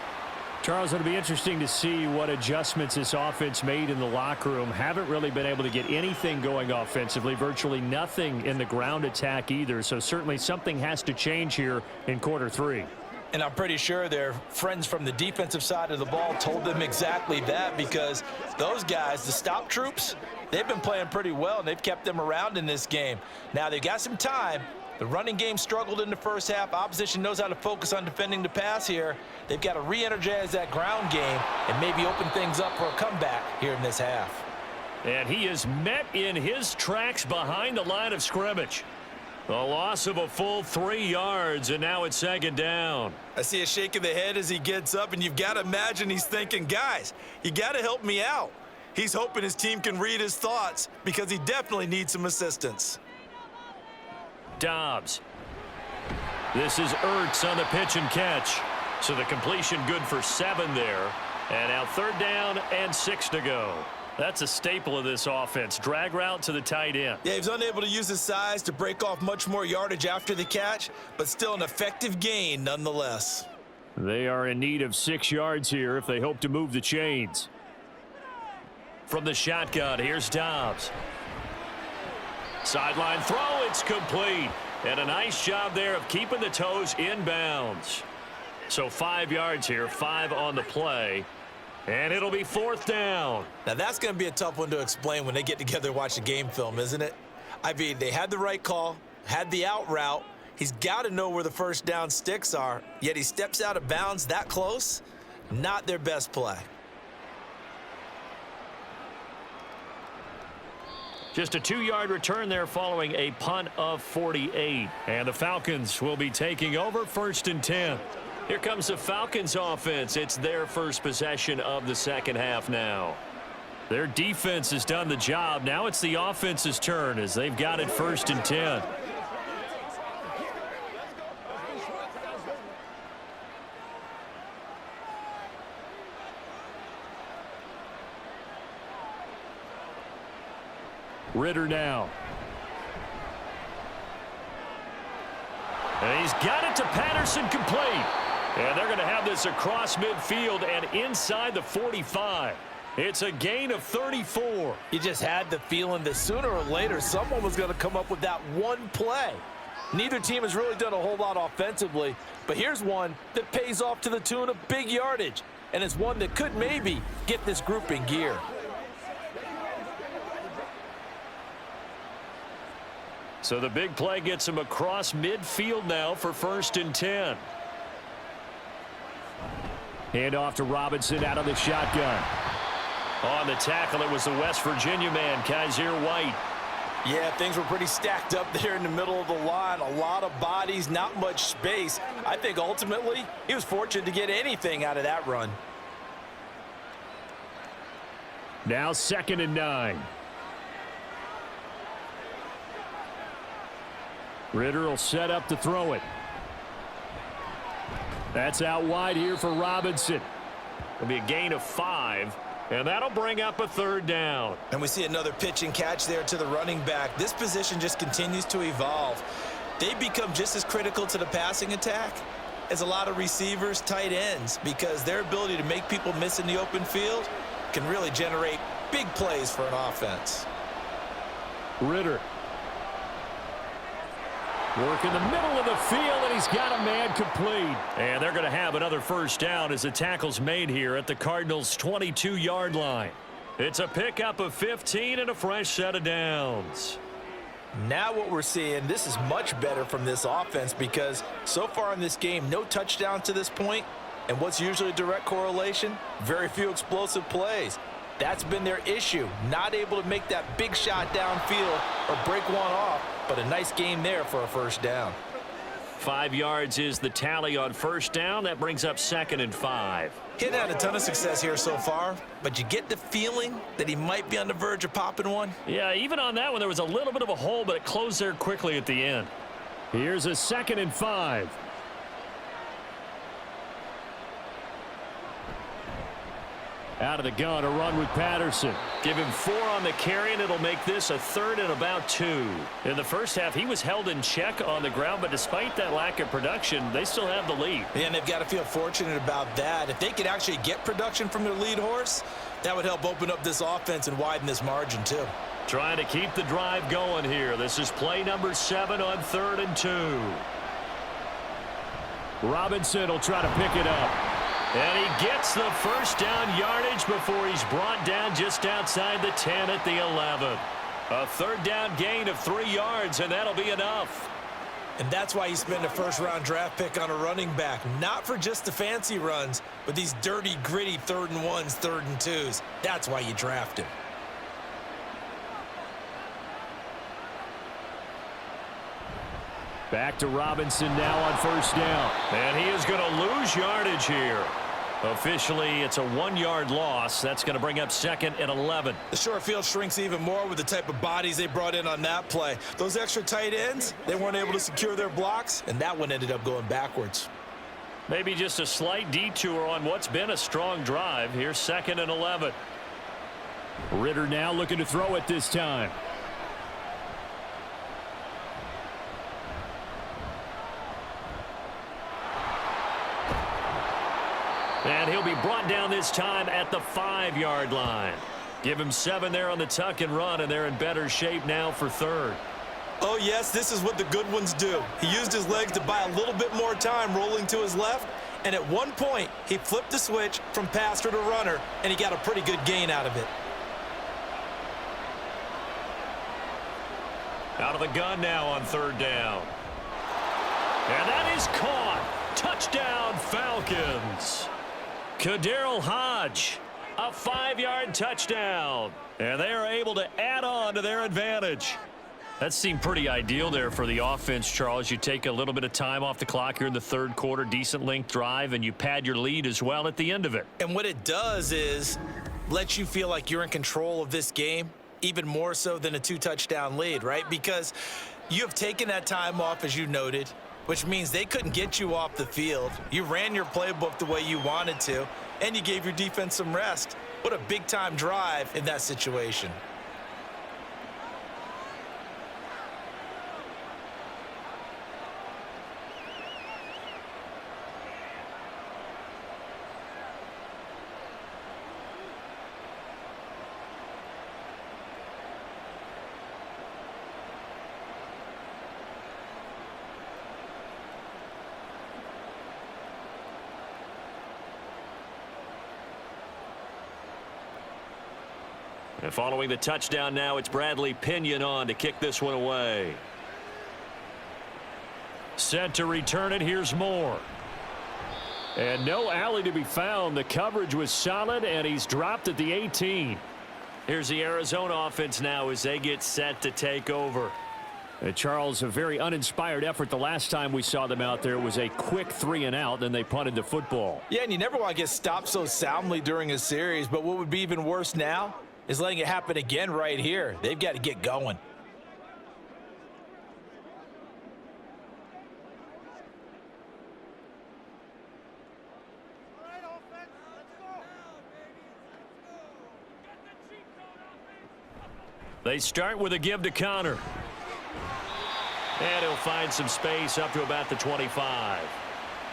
Charles, it'll be interesting to see what adjustments this offense made in the locker room. Haven't really been able to get anything going offensively, virtually nothing in the ground attack either. So certainly something has to change here in quarter 3. And I'm pretty sure their friends from the defensive side of the ball told them exactly that, because those guys, the stop troops, they've been playing pretty well, and they've kept them around in this game. Now, they've got some time. The running game struggled in the first half. Opposition knows how to focus on defending the pass here. They've got to re-energize that ground game and maybe open things up for a comeback here in this half. And he is met in his tracks behind the line of scrimmage. A loss of a full 3 yards, and now it's second down. I see a shake of the head as he gets up, and you've got to imagine he's thinking, guys, you got to help me out. He's hoping his team can read his thoughts because he definitely needs some assistance. Dobbs. This is Ertz on the pitch and catch. So the completion good for 7 there. And now third down and 6 to go. That's a staple of this offense. Drag route to the tight end. Yeah, he was unable to use his size to break off much more yardage after the catch, but still an effective gain nonetheless. They are in need of 6 yards here if they hope to move the chains. From the shotgun, here's Dobbs. Sideline throw, it's complete. And a nice job there of keeping the toes inbounds. So 5 yards here, 5 on the play. And it'll be 4th down. Now, that's going to be a tough one to explain when they get together and watch the game film, isn't it? I mean, they had the right call, had the out route. He's got to know where the first down sticks are, yet he steps out of bounds that close. Not their best play. Just a 2-yard return there following a punt of 48. And the Falcons will be taking over 1st and 10. Here comes the Falcons offense. It's their first possession of the second half now. Their defense has done the job. Now it's the offense's turn as they've got it 1st and 10. Ritter now. And he's got it to Patterson, complete. And they're going to have this across midfield and inside the 45. It's a gain of 34. You just had the feeling that sooner or later someone was going to come up with that one play. Neither team has really done a whole lot offensively, but here's one that pays off to the tune of big yardage, and it's one that could maybe get this group in gear. So the big play gets him across midfield now for 1st and 10. Hand off to Robinson out of the shotgun. On the tackle, it was the West Virginia man, Kaiser White. Yeah, things were pretty stacked up there in the middle of the line. A lot of bodies, not much space. I think ultimately he was fortunate to get anything out of that run. Now 2nd and 9. Ritter will set up to throw it. That's out wide here for Robinson. It'll be a gain of 5, and that'll bring up a 3rd down. And we see another pitch and catch there to the running back. This position just continues to evolve. They become just as critical to the passing attack as a lot of receivers, tight ends, because their ability to make people miss in the open field can really generate big plays for an offense. Ritter. Work in the middle of the field, and he's got a man complete. And they're going to have another 1st down as the tackle's made here at the Cardinals' 22-yard line. It's a pickup of 15 and a fresh set of downs. Now what we're seeing, this is much better from this offense because so far in this game, no touchdowns to this point. And what's usually a direct correlation? Very few explosive plays. That's been their issue, not able to make that big shot downfield or break one off, but a nice game there for a 1st down. 5 yards is the tally on 1st down. That brings up 2nd and 5. He hadn't had a ton of success here so far, but you get the feeling that he might be on the verge of popping one. Yeah, even on that one, there was a little bit of a hole, but it closed there quickly at the end. Here's a 2nd and 5. Out of the gun, a run with Patterson. Give him 4 on the carry, and it'll make this a 3rd and about 2. In the first half, he was held in check on the ground, but despite that lack of production, they still have the lead. And they've got to feel fortunate about that. If they could actually get production from their lead horse, that would help open up this offense and widen this margin, too. Trying to keep the drive going here. This is play number 7 on 3rd and 2. Robinson will try to pick it up. And he gets the 1st down yardage before he's brought down just outside the 10 at the 11. A 3rd down gain of 3 yards, and that'll be enough. And that's why you spend a 1st-round draft pick on a running back. Not for just the fancy runs, but these dirty, gritty 3rd and 1s, 3rd and 2s. That's why you draft him. Back to Robinson now on 1st down. And he is going to lose yardage here. Officially, it's a 1-yard loss. That's going to bring up 2nd and 11. The short field shrinks even more with the type of bodies they brought in on that play. Those extra tight ends, they weren't able to secure their blocks, and that one ended up going backwards. Maybe just a slight detour on what's been a strong drive. Here's 2nd and 11. Ritter now looking to throw it this time. And he'll be brought down this time at the 5-yard line. Give him 7 there on the tuck and run, and they're in better shape now for 3rd. Oh, yes, this is what the good ones do. He used his legs to buy a little bit more time rolling to his left, and at one point, he flipped the switch from passer to runner, and he got a pretty good gain out of it. Out of the gun now on third down. And that is caught. Touchdown, Falcons. Kaderl Hodge, a 5-yard touchdown. And they are able to add on to their advantage. That seemed pretty ideal there for the offense, Charles. You take a little bit of time off the clock here in the third quarter, decent length drive, and you pad your lead as well at the end of it. And what it does is let you feel like you're in control of this game, even more so than a 2-touchdown lead, right? Because you have taken that time off, as you noted, which means they couldn't get you off the field. You ran your playbook the way you wanted to, and you gave your defense some rest. What a big-time drive in that situation. And following the touchdown now, it's Bradley Pinion on to kick this one away. Set to return it. Here's Moore. And no alley to be found. The coverage was solid, and he's dropped at the 18. Here's the Arizona offense now as they get set to take over. Charles, a very uninspired effort. The last time we saw them out there was a quick 3-and-out, then they punted the football. Yeah, and you never want to get stopped so soundly during a series, but what would be even worse now is letting it happen again right here. They've got to get going. They start with a give to Connor. And he'll find some space up to about the 25.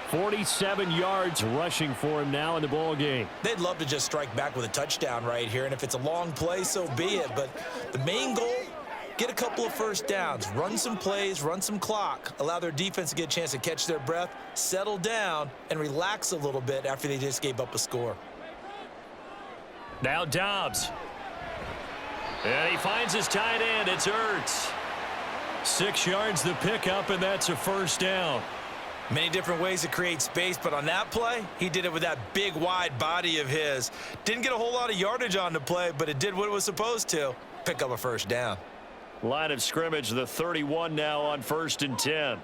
47 yards rushing for him now in the ball game. They'd love to just strike back with a touchdown right here, and if it's a long play, so be it. But the main goal, get a couple of first downs, run some plays, run some clock, allow their defense to get a chance to catch their breath, settle down, and relax a little bit after they just gave up a score. Now Dobbs. And he finds his tight end. It's Ertz. 6 yards the pickup, and that's a first down. Many different ways to create space, but on that play, he did it with that big, wide body of his. Didn't get a whole lot of yardage on the play, but it did what it was supposed to, pick up a first down. Line of scrimmage, the 31 now on 1st and 10.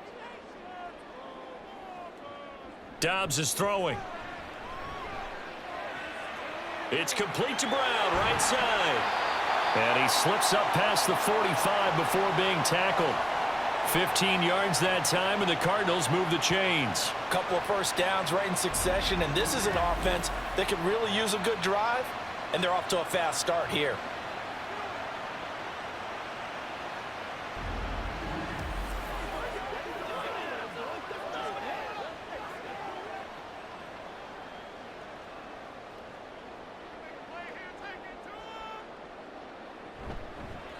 Dobbs is throwing. It's complete to Brown, right side. And he slips up past the 45 before being tackled. 15 yards that time, and the Cardinals move the chains. A couple of first downs right in succession, and this is an offense that could really use a good drive, and they're off to a fast start here.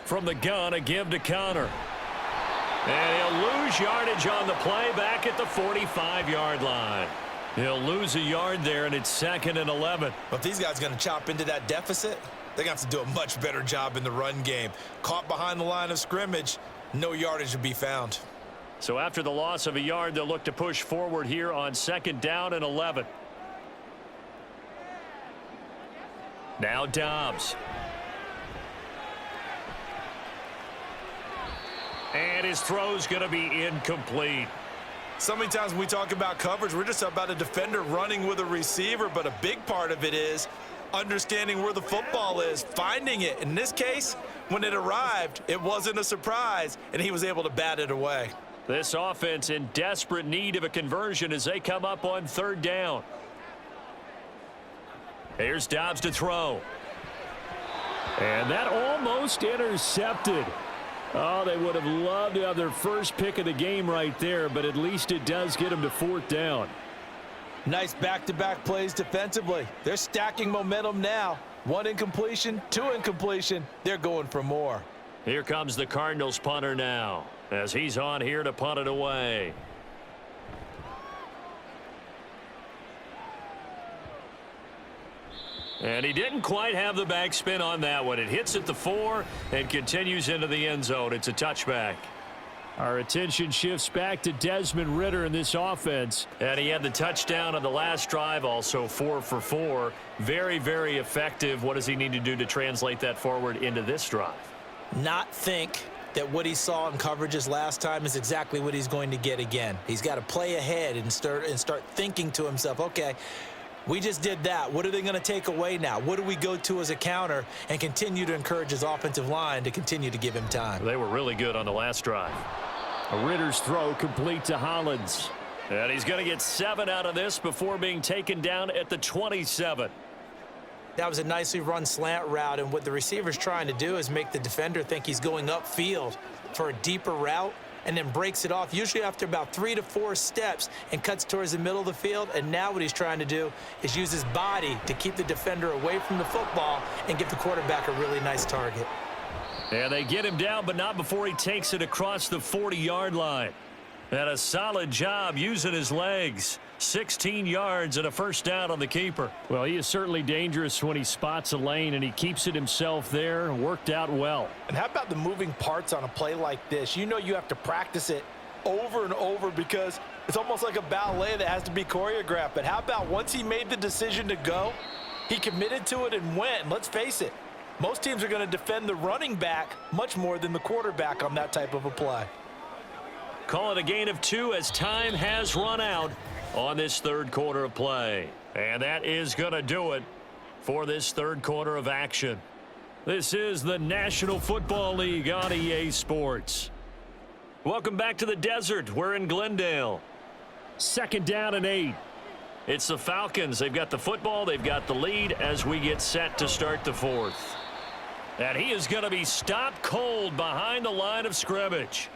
From the gun, a give to Connor. And he'll lose yardage on the play back at the 45-yard line. He'll lose a yard there, and it's 2nd and 11. But if these guys are going to chop into that deficit, they're going to have to do a much better job in the run game. Caught behind the line of scrimmage, no yardage to be found. So after the loss of a yard, they'll look to push forward here on 2nd down and 11. Now Dobbs. And his throw's going to be incomplete. So many times when we talk about coverage, we're just about a defender running with a receiver, but a big part of it is understanding where the football is, finding it. In this case, when it arrived, it wasn't a surprise, and he was able to bat it away. This offense in desperate need of a conversion as they come up on 3rd down. Here's Dobbs to throw. And that almost intercepted. Oh, they would have loved to have their first pick of the game right there, but at least it does get them to 4th down. Nice back-to-back plays defensively. They're stacking momentum now. 1 incompletion, 2 incompletion. They're going for more. Here comes the Cardinals punter now. as he's on here to punt it away. And he didn't quite have the backspin on that one. It hits at the 4 and continues into the end zone. It's a touchback. Our attention shifts back to Desmond Ridder in this offense. And he had the touchdown on the last drive, also 4 for 4. Very, very effective. What does he need to do to translate that forward into this drive? Not think that what he saw in coverages last time is exactly what he's going to get again. He's got to play ahead and start thinking to himself, okay, we just did that. What are they going to take away now? What do we go to as a counter? And continue to encourage his offensive line to continue to give him time. They were really good on the last drive. Ritter's throw complete to Hollins. And he's going to get 7 out of this before being taken down at the 27. That was a nicely run slant route, and what the receiver's trying to do is make the defender think he's going upfield for a deeper route, and then breaks it off, usually after about 3 to 4 steps, and cuts towards the middle of the field. And now what he's trying to do is use his body to keep the defender away from the football and give the quarterback a really nice target. And they get him down, but not before he takes it across the 40-yard line. And a solid job using his legs. 16 yards and a first down on the keeper. Well, he is certainly dangerous when he spots a lane, and he keeps it himself there. Worked out well. And how about the moving parts on a play like this? You know you have to practice it over and over because it's almost like a ballet that has to be choreographed. But how about once he made the decision to go, he committed to it and went. And let's face it, most teams are going to defend the running back much more than the quarterback on that type of a play. Call it a gain of 2 as time has run out on this third quarter of play. And that is going to do it for this third quarter of action. This is the National Football League on EA Sports. Welcome back to the desert. We're in Glendale. 2nd down and 8. It's the Falcons. They've got the football. They've got the lead as we get set to start the 4th. And he is going to be stopped cold behind the line of scrimmage.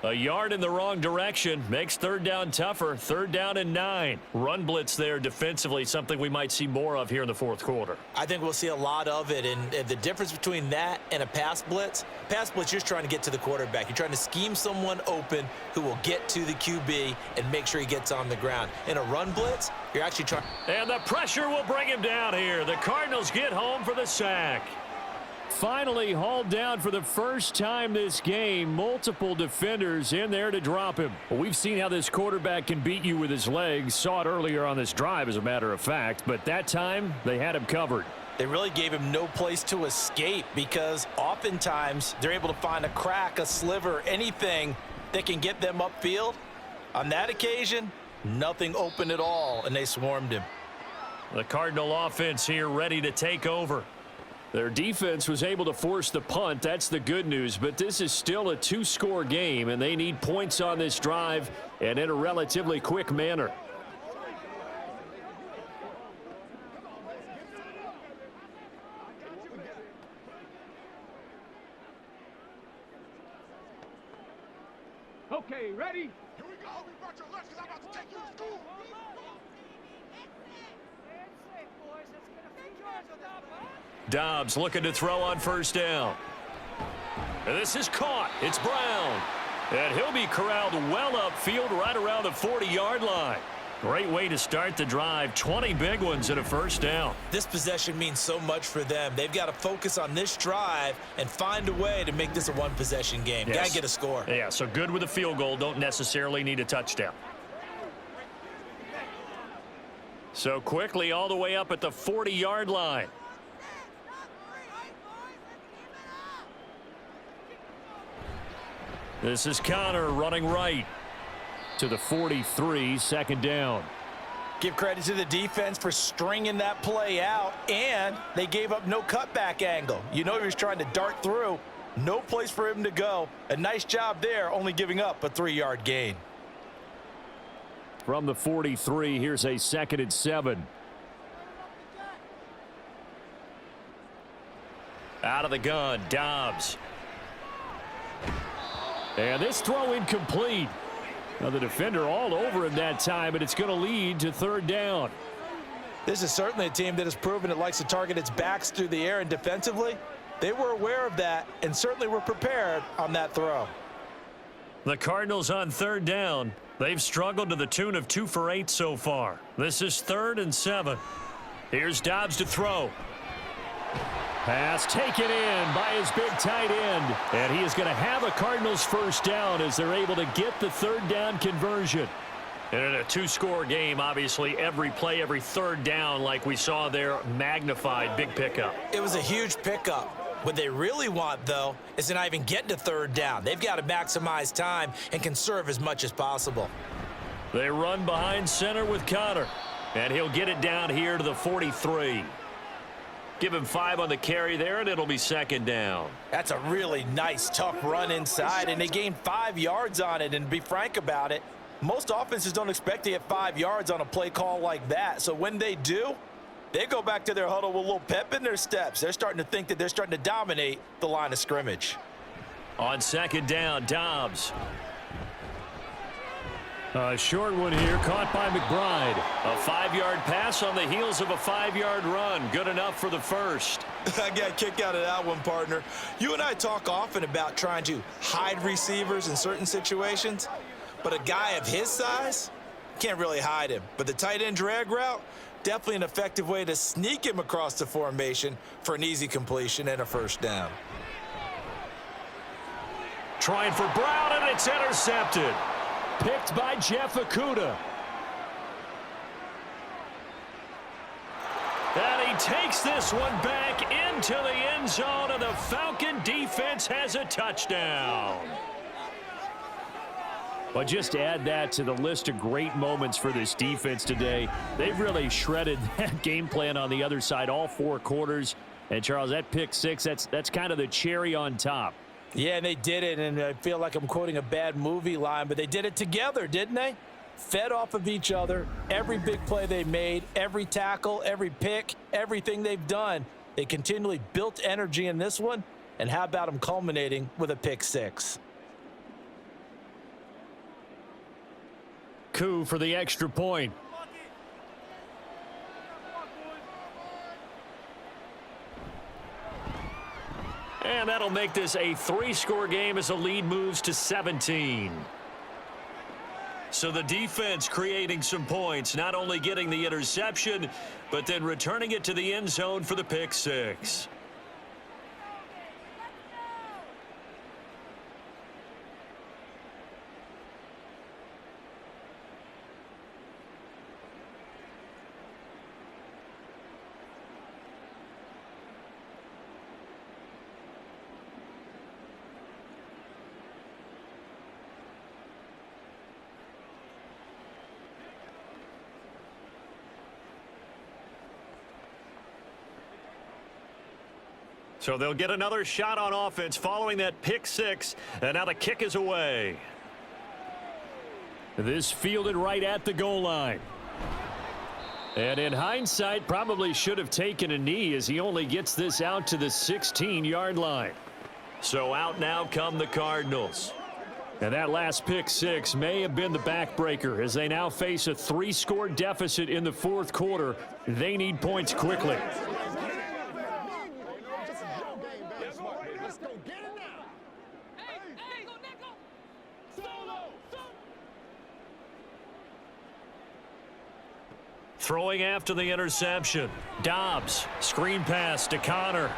A yard in the wrong direction makes 3rd down tougher. 3rd down and 9. Run blitz there defensively, something we might see more of here in the 4th quarter. I think we'll see a lot of it, and the difference between that and a pass blitz, you're just trying to get to the quarterback. You're trying to scheme someone open who will get to the QB and make sure he gets on the ground. In a run blitz, you're actually trying. And the pressure will bring him down here. The Cardinals get home for the sack. Finally hauled down for the first time this game. Multiple defenders in there to drop him. Well, we've seen how this quarterback can beat you with his legs. Saw it earlier on this drive, as a matter of fact. But that time, they had him covered. They really gave him no place to escape because oftentimes they're able to find a crack, a sliver, anything that can get them upfield. On that occasion, nothing open at all, and they swarmed him. The Cardinal offense here ready to take over. Their defense was able to force the punt. That's the good news. But this is still a 2-score game, and they need points on this drive and in a relatively quick manner. Okay, ready? Here we go. We brought your lunch because I'm about to take you to school. Dobbs looking to throw on 1st down. And this is caught. It's Brown. And he'll be corralled well upfield right around the 40-yard line. Great way to start the drive. 20 big ones and a 1st down. This possession means so much for them. They've got to focus on this drive and find a way to make this a one-possession game. Yes. Got to get a score. Yeah, so good with a field goal. Don't necessarily need a touchdown. So quickly all the way up at the 40-yard line. This is Connor running right to the 43, 2nd down. Give credit to the defense for stringing that play out, and they gave up no cutback angle. You know he was trying to dart through. No place for him to go. A nice job there, only giving up a 3-yard gain. From the 43, here's a 2nd and 7. Out of the gun, Dobbs. And this throw incomplete. Now the defender all over him that time, and it's going to lead to 3rd down. This is certainly a team that has proven it likes to target its backs through the air, and defensively, they were aware of that and certainly were prepared on that throw. The Cardinals on third down. They've struggled to the tune of 2 for 8 so far. This is 3rd and 7. Here's Dobbs to throw. Pass taken in by his big tight end. And he is going to have a Cardinals first down as they're able to get the third down conversion. And in a 2-score game, obviously, every play, every third down, like we saw there, magnified. Big pickup. It was a huge pickup. What they really want, though, is to not even get to third down. They've got to maximize time and conserve as much as possible. They run behind center with Connor. And he'll get it down here to the 43. Give him 5 on the carry there, and it'll be 2nd down. That's a really nice, tough run inside, and they gained 5 yards on it. And to be frank about it, most offenses don't expect to get 5 yards on a play call like that. So when they do, they go back to their huddle with a little pep in their steps. They're starting to think that they're starting to dominate the line of scrimmage. On 2nd down, Dobbs. A short one here, caught by McBride. A 5-yard pass on the heels of a 5-yard run. Good enough for the first. I got a kick out of that one, partner. You and I talk often about trying to hide receivers in certain situations, but a guy of his size can't really hide him. But the tight end drag route, definitely an effective way to sneak him across the formation for an easy completion and a first down. Trying for Brown, and it's intercepted. Picked by Jeff Okudah. And he takes this one back into the end zone, and the Falcon defense has a touchdown. But just to add that to the list of great moments for this defense today, they've really shredded that game plan on the other side all 4 quarters. And, Charles, that pick 6, that's kind of the cherry on top. Yeah, and they did it, and I feel like I'm quoting a bad movie line, but they did it together, didn't they? Fed off of each other, every big play they made, every tackle, every pick, everything they've done. They continually built energy in this one, and how about them culminating with a pick 6? Coup for the extra point. And that'll make this a 3-score game as the lead moves to 17. So the defense creating some points, not only getting the interception, but then returning it to the end zone for the pick 6. So they'll get another shot on offense following that pick 6, and now the kick is away. This fielded right at the goal line. And in hindsight, probably should have taken a knee as he only gets this out to the 16-yard line. So out now come the Cardinals. And that last pick 6 may have been the backbreaker as they now face a 3-score deficit in the 4th quarter. They need points quickly. Throwing after the interception. Dobbs, screen pass to Connor.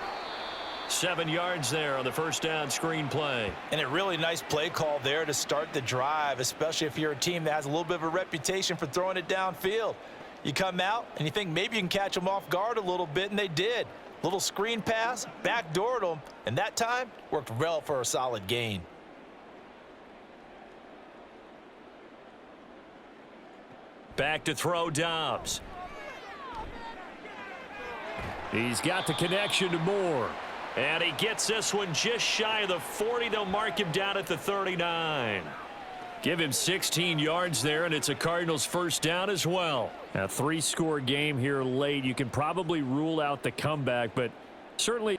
7 yards there on the first down screen play. And a really nice play call there to start the drive, especially if you're a team that has a little bit of a reputation for throwing it downfield. You come out and you think maybe you can catch them off guard a little bit, and they did. Little screen pass, backdoored them, and that time worked well for a solid gain. Back to throw Dobbs. He's got the connection to Moore. And he gets this one just shy of the 40. They'll mark him down at the 39. Give him 16 yards there, and it's a Cardinals first down as well. A 3-score game here late. You can probably rule out the comeback, but certainly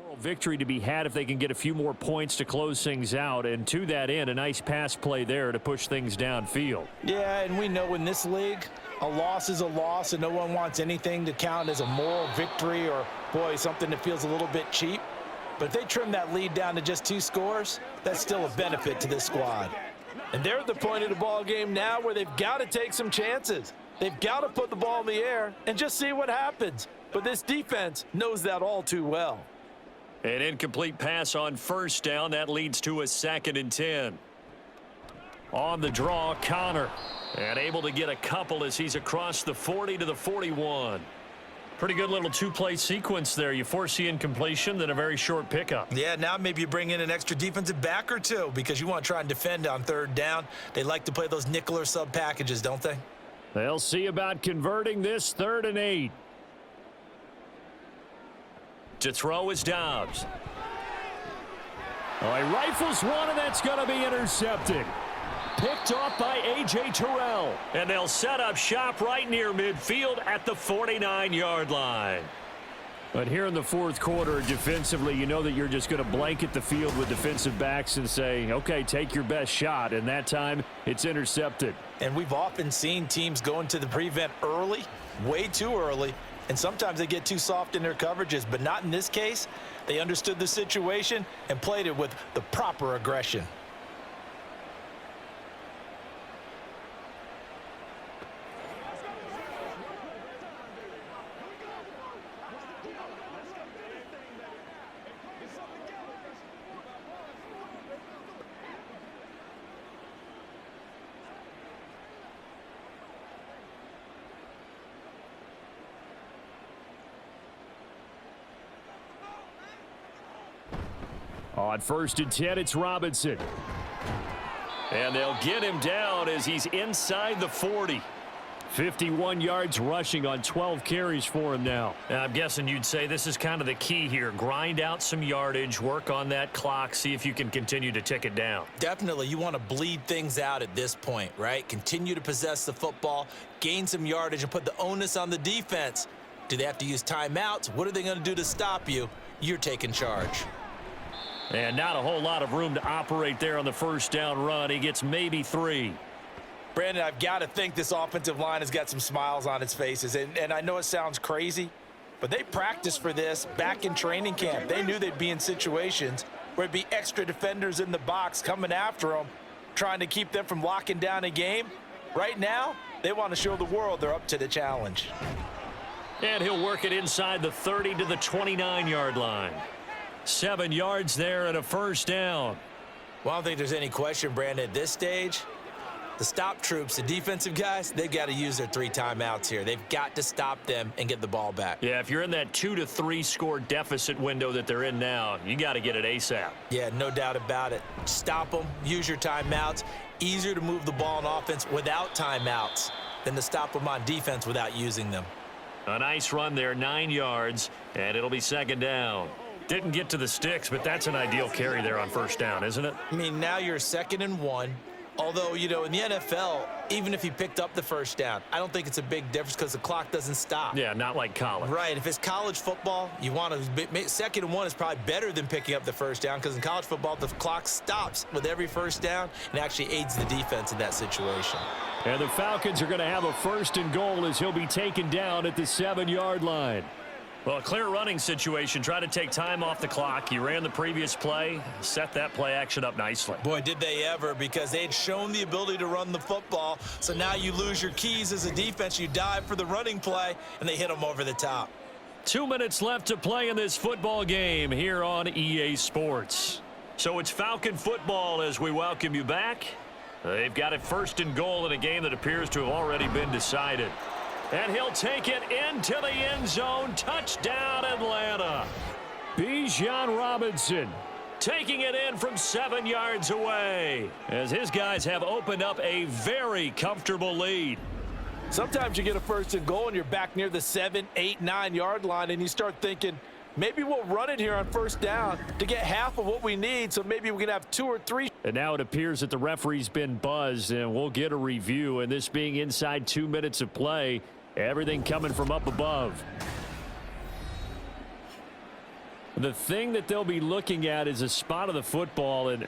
moral victory to be had if they can get a few more points to close things out. And to that end, a nice pass play there to push things downfield. Yeah, and we know in this league, a loss is a loss, and no one wants anything to count as a moral victory or, boy, something that feels a little bit cheap. But if they trim that lead down to just 2 scores, that's still a benefit to this squad. And they're at the point of the ball game now where they've got to take some chances. They've got to put the ball in the air and just see what happens. But this defense knows that all too well. An incomplete pass on first down. That leads to a 2nd and 10. On the draw, Connor. And able to get a couple as he's across the 40 to the 41. Pretty good little 2-play sequence there. You force the incompletion, then a very short pickup. Yeah, now maybe you bring in an extra defensive back or two because you want to try and defend on 3rd down. They like to play those nickel or sub packages, don't they? They'll see about converting this 3rd and 8. To throw is Dobbs. Oh, he rifles one, and that's going to be intercepted. Picked off by A.J. Terrell. And they'll set up shop right near midfield at the 49-yard line. But here in the 4th quarter, defensively, you know that you're just going to blanket the field with defensive backs and say, okay, take your best shot. And that time, it's intercepted. And we've often seen teams go into the prevent early, way too early, and sometimes they get too soft in their coverages. But not in this case. They understood the situation and played it with the proper aggression. On 1st and 10, it's Robinson. And they'll get him down as he's inside the 40. 51 yards rushing on 12 carries for him now. And I'm guessing you'd say this is kind of the key here. Grind out some yardage, work on that clock, see if you can continue to tick it down. Definitely, you want to bleed things out at this point, right? Continue to possess the football, gain some yardage, and put the onus on the defense. Do they have to use timeouts? What are they going to do to stop you? You're taking charge. And not a whole lot of room to operate there on the 1st down run. He gets maybe 3. Brandon, I've got to think this offensive line has got some smiles on its faces. And I know it sounds crazy, but they practiced for this back in training camp. They knew they'd be in situations where it'd be extra defenders in the box coming after them, trying to keep them from locking down a game. Right now, they want to show the world they're up to the challenge. And he'll work it inside the 30 to the 29-yard line. 7 yards there and a 1st down. Well, I don't think there's any question, Brandon, at this stage. The stop troops, the defensive guys, they've got to use their 3 timeouts here. They've got to stop them and get the ball back. Yeah, if you're in that 2 to 3 score deficit window that they're in now, you got to get it ASAP. Yeah, no doubt about it. Stop them, use your timeouts. Easier to move the ball on offense without timeouts than to stop them on defense without using them. A nice run there, 9 yards, and it'll be 2nd down. Didn't get to the sticks, but that's an ideal carry there on 1st down, isn't it? I mean, now you're 2nd and 1. Although, you know, in the NFL, even if he picked up the 1st down, I don't think it's a big difference because the clock doesn't stop. Yeah, not like college. Right. If it's college football, you want to 2nd and 1 is probably better than picking up the 1st down because in college football, the clock stops with every 1st down and actually aids the defense in that situation. And the Falcons are going to have a 1st and goal as he'll be taken down at the 7-yard line. Well, a clear running situation. Try to take time off the clock. You ran the previous play, set that play action up nicely. Boy, did they ever, because they had shown the ability to run the football. So now you lose your keys as a defense. You dive for the running play, and they hit them over the top. 2 minutes left to play in this football game here on EA Sports. So it's Falcon football as we welcome you back. They've got it 1st and goal in a game that appears to have already been decided. And he'll take it into the end zone. Touchdown, Atlanta. Bijan Robinson taking it in from 7 yards away as his guys have opened up a very comfortable lead. Sometimes you get a 1st and goal and you're back near the 7, 8, 9-yard line and you start thinking, maybe we'll run it here on 1st down to get half of what we need, so maybe we can have 2 or 3. And now it appears that the referee's been buzzed, and we'll get a review. And this being inside 2 minutes of play, everything coming from up above. The thing that they'll be looking at is a spot of the football, and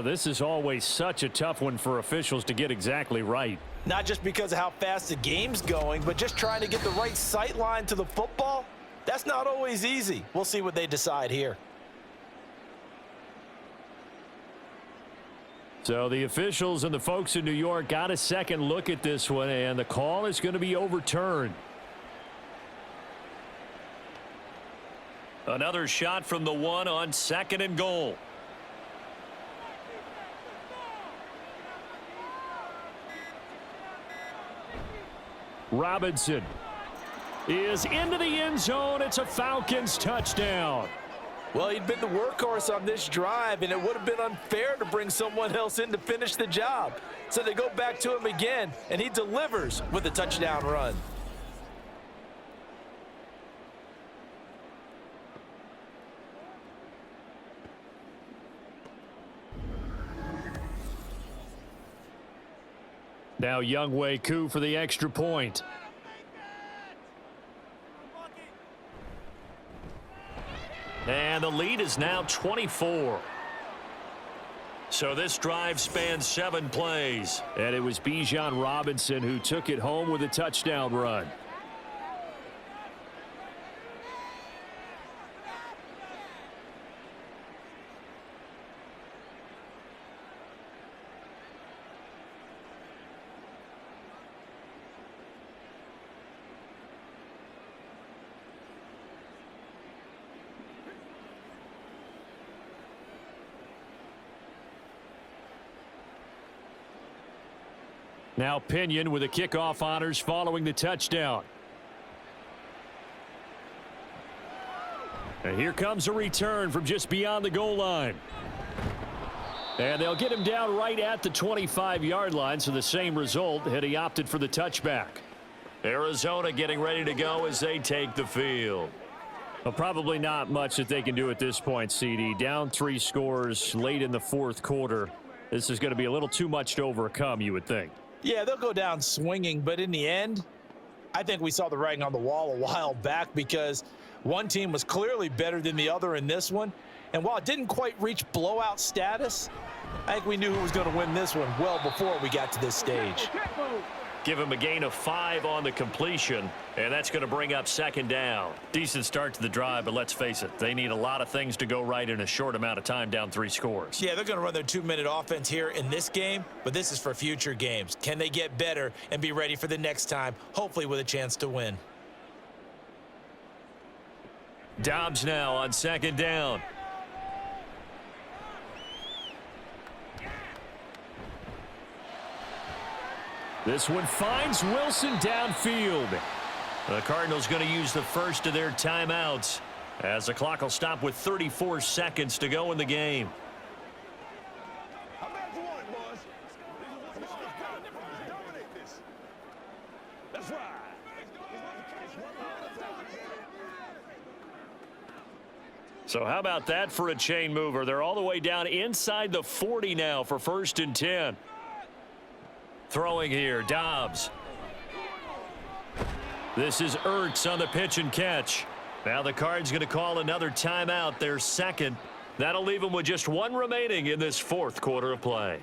this is always such a tough one for officials to get exactly right. Not just because of how fast the game's going, but just trying to get the right sight line to the football. That's not always easy. We'll see what they decide here. So the officials and the folks in New York got a second look at this one, and the call is going to be overturned. Another shot from the one on 2nd and goal. Robinson is into the end zone. It's a Falcons touchdown. Well, he'd been the workhorse on this drive, and it would have been unfair to bring someone else in to finish the job. So they go back to him again, and he delivers with a touchdown run. Now Younghoe Koo for the extra point. And the lead is now 24. So this drive spans 7 plays. And it was Bijan Robinson who took it home with a touchdown run. Now Pinion with the kickoff honors following the touchdown. And here comes a return from just beyond the goal line. And they'll get him down right at the 25-yard line, so the same result had he opted for the touchback. Arizona getting ready to go as they take the field. Well, probably not much that they can do at this point, CD. Down 3 scores late in the 4th quarter. This is going to be a little too much to overcome, you would think. Yeah, they'll go down swinging, but in the end, I think we saw the writing on the wall a while back because one team was clearly better than the other in this one. And while it didn't quite reach blowout status, I think we knew who was going to win this one well before we got to this stage. Give him a gain of 5 on the completion, and that's going to bring up 2nd down. Decent start to the drive, but let's face it, they need a lot of things to go right in a short amount of time, down 3 scores. Yeah, they're going to run their 2-minute offense here in this game, but this is for future games. Can they get better and be ready for the next time, hopefully with a chance to win? Dobbs now on 2nd down. This one finds Wilson downfield. The Cardinals going to use the first of their timeouts as the clock will stop with 34 seconds to go in the game. I'm back for one, boys. Dominate this. That's right. So how about that for a chain mover? They're all the way down inside the 40 now for 1st and 10. Throwing here, Dobbs. This is Ertz on the pitch and catch. Now the Cards going to call another timeout, their 2nd. That'll leave them with just 1 remaining in this 4th quarter of play.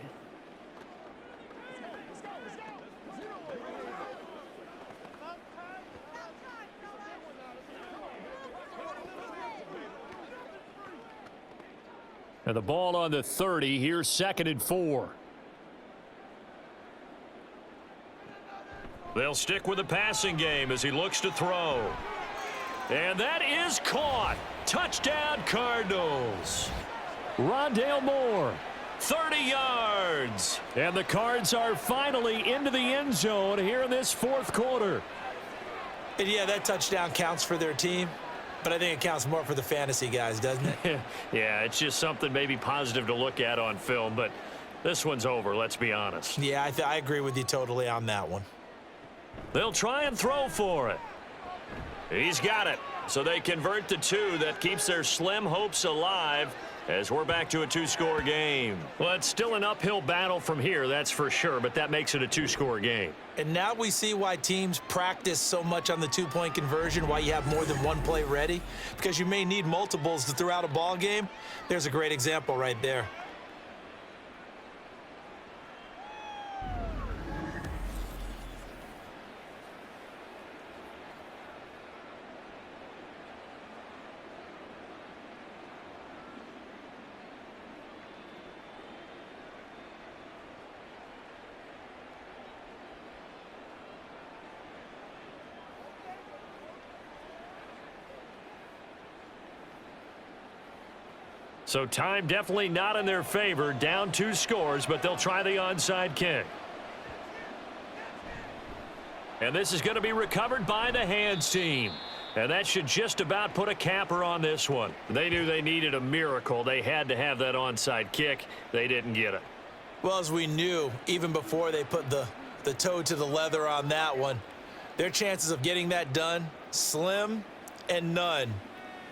And the ball on the 30, here's 2nd and 4. They'll stick with the passing game as he looks to throw. And that is caught. Touchdown, Cardinals. Rondale Moore, 30 yards. And the Cards are finally into the end zone here in this 4th quarter. And yeah, that touchdown counts for their team, but I think it counts more for the fantasy guys, doesn't it? Yeah, it's just something maybe positive to look at on film, but this one's over, let's be honest. Yeah, I agree with you totally on that one. They'll try and throw for it. He's got it. So they convert the 2. That keeps their slim hopes alive as we're back to a 2-score game. Well, it's still an uphill battle from here, that's for sure, but that makes it a 2-score game. And now we see why teams practice so much on the 2-point conversion, why you have more than one play ready, because you may need multiples to throw out a ball game. There's a great example right there. So time definitely not in their favor. Down 2 scores, but they'll try the onside kick. And this is going to be recovered by the hands team. And that should just about put a capper on this one. They knew they needed a miracle. They had to have that onside kick. They didn't get it. Well, as we knew, even before they put the toe to the leather on that one, their chances of getting that done, slim and none.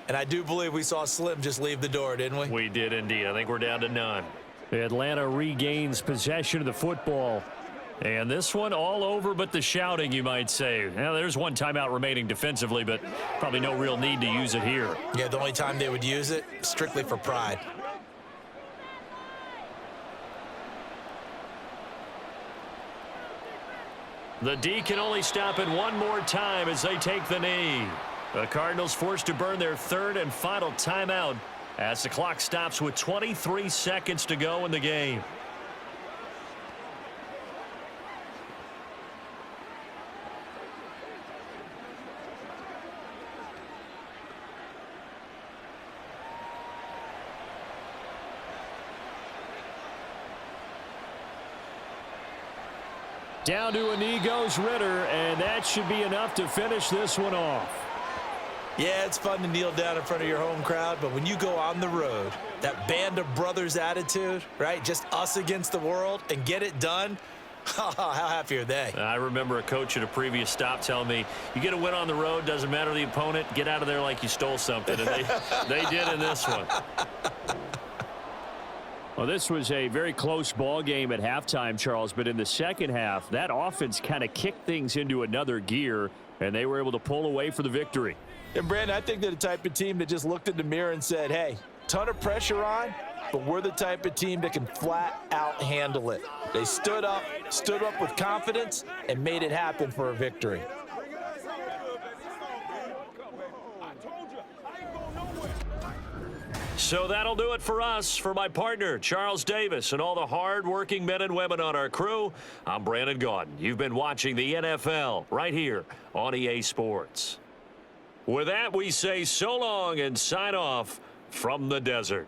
And I do believe we saw Slim just leave the door, didn't we? We did indeed. I think we're down to none. Atlanta regains possession of the football. And this one all over but the shouting, you might say. Now, there's one timeout remaining defensively, but probably no real need to use it here. Yeah, the only time they would use it, strictly for pride. The D can only stop it one more time as they take the knee. The Cardinals forced to burn their 3rd and final timeout as the clock stops with 23 seconds to go in the game. Down to a knee goes Ritter, and that should be enough to finish this one off. Yeah, it's fun to kneel down in front of your home crowd, but when you go on the road, that band of brothers attitude, right, just us against the world, and get it done, how happy are they? I remember a coach at a previous stop telling me, you get a win on the road, doesn't matter the opponent, get out of there like you stole something, and they did in this one. Well, this was a very close ball game at halftime, Charles, but in the second half, that offense kind of kicked things into another gear, and they were able to pull away for the victory. And, Brandon, I think they're the type of team that just looked in the mirror and said, hey, ton of pressure on, but we're the type of team that can flat out handle it. They stood up with confidence, and made it happen for a victory. So that'll do it for us. For my partner, Charles Davis, and all the hard-working men and women on our crew, I'm Brandon Gaudin. You've been watching the NFL right here on EA Sports. With that, we say so long and sign off from the desert.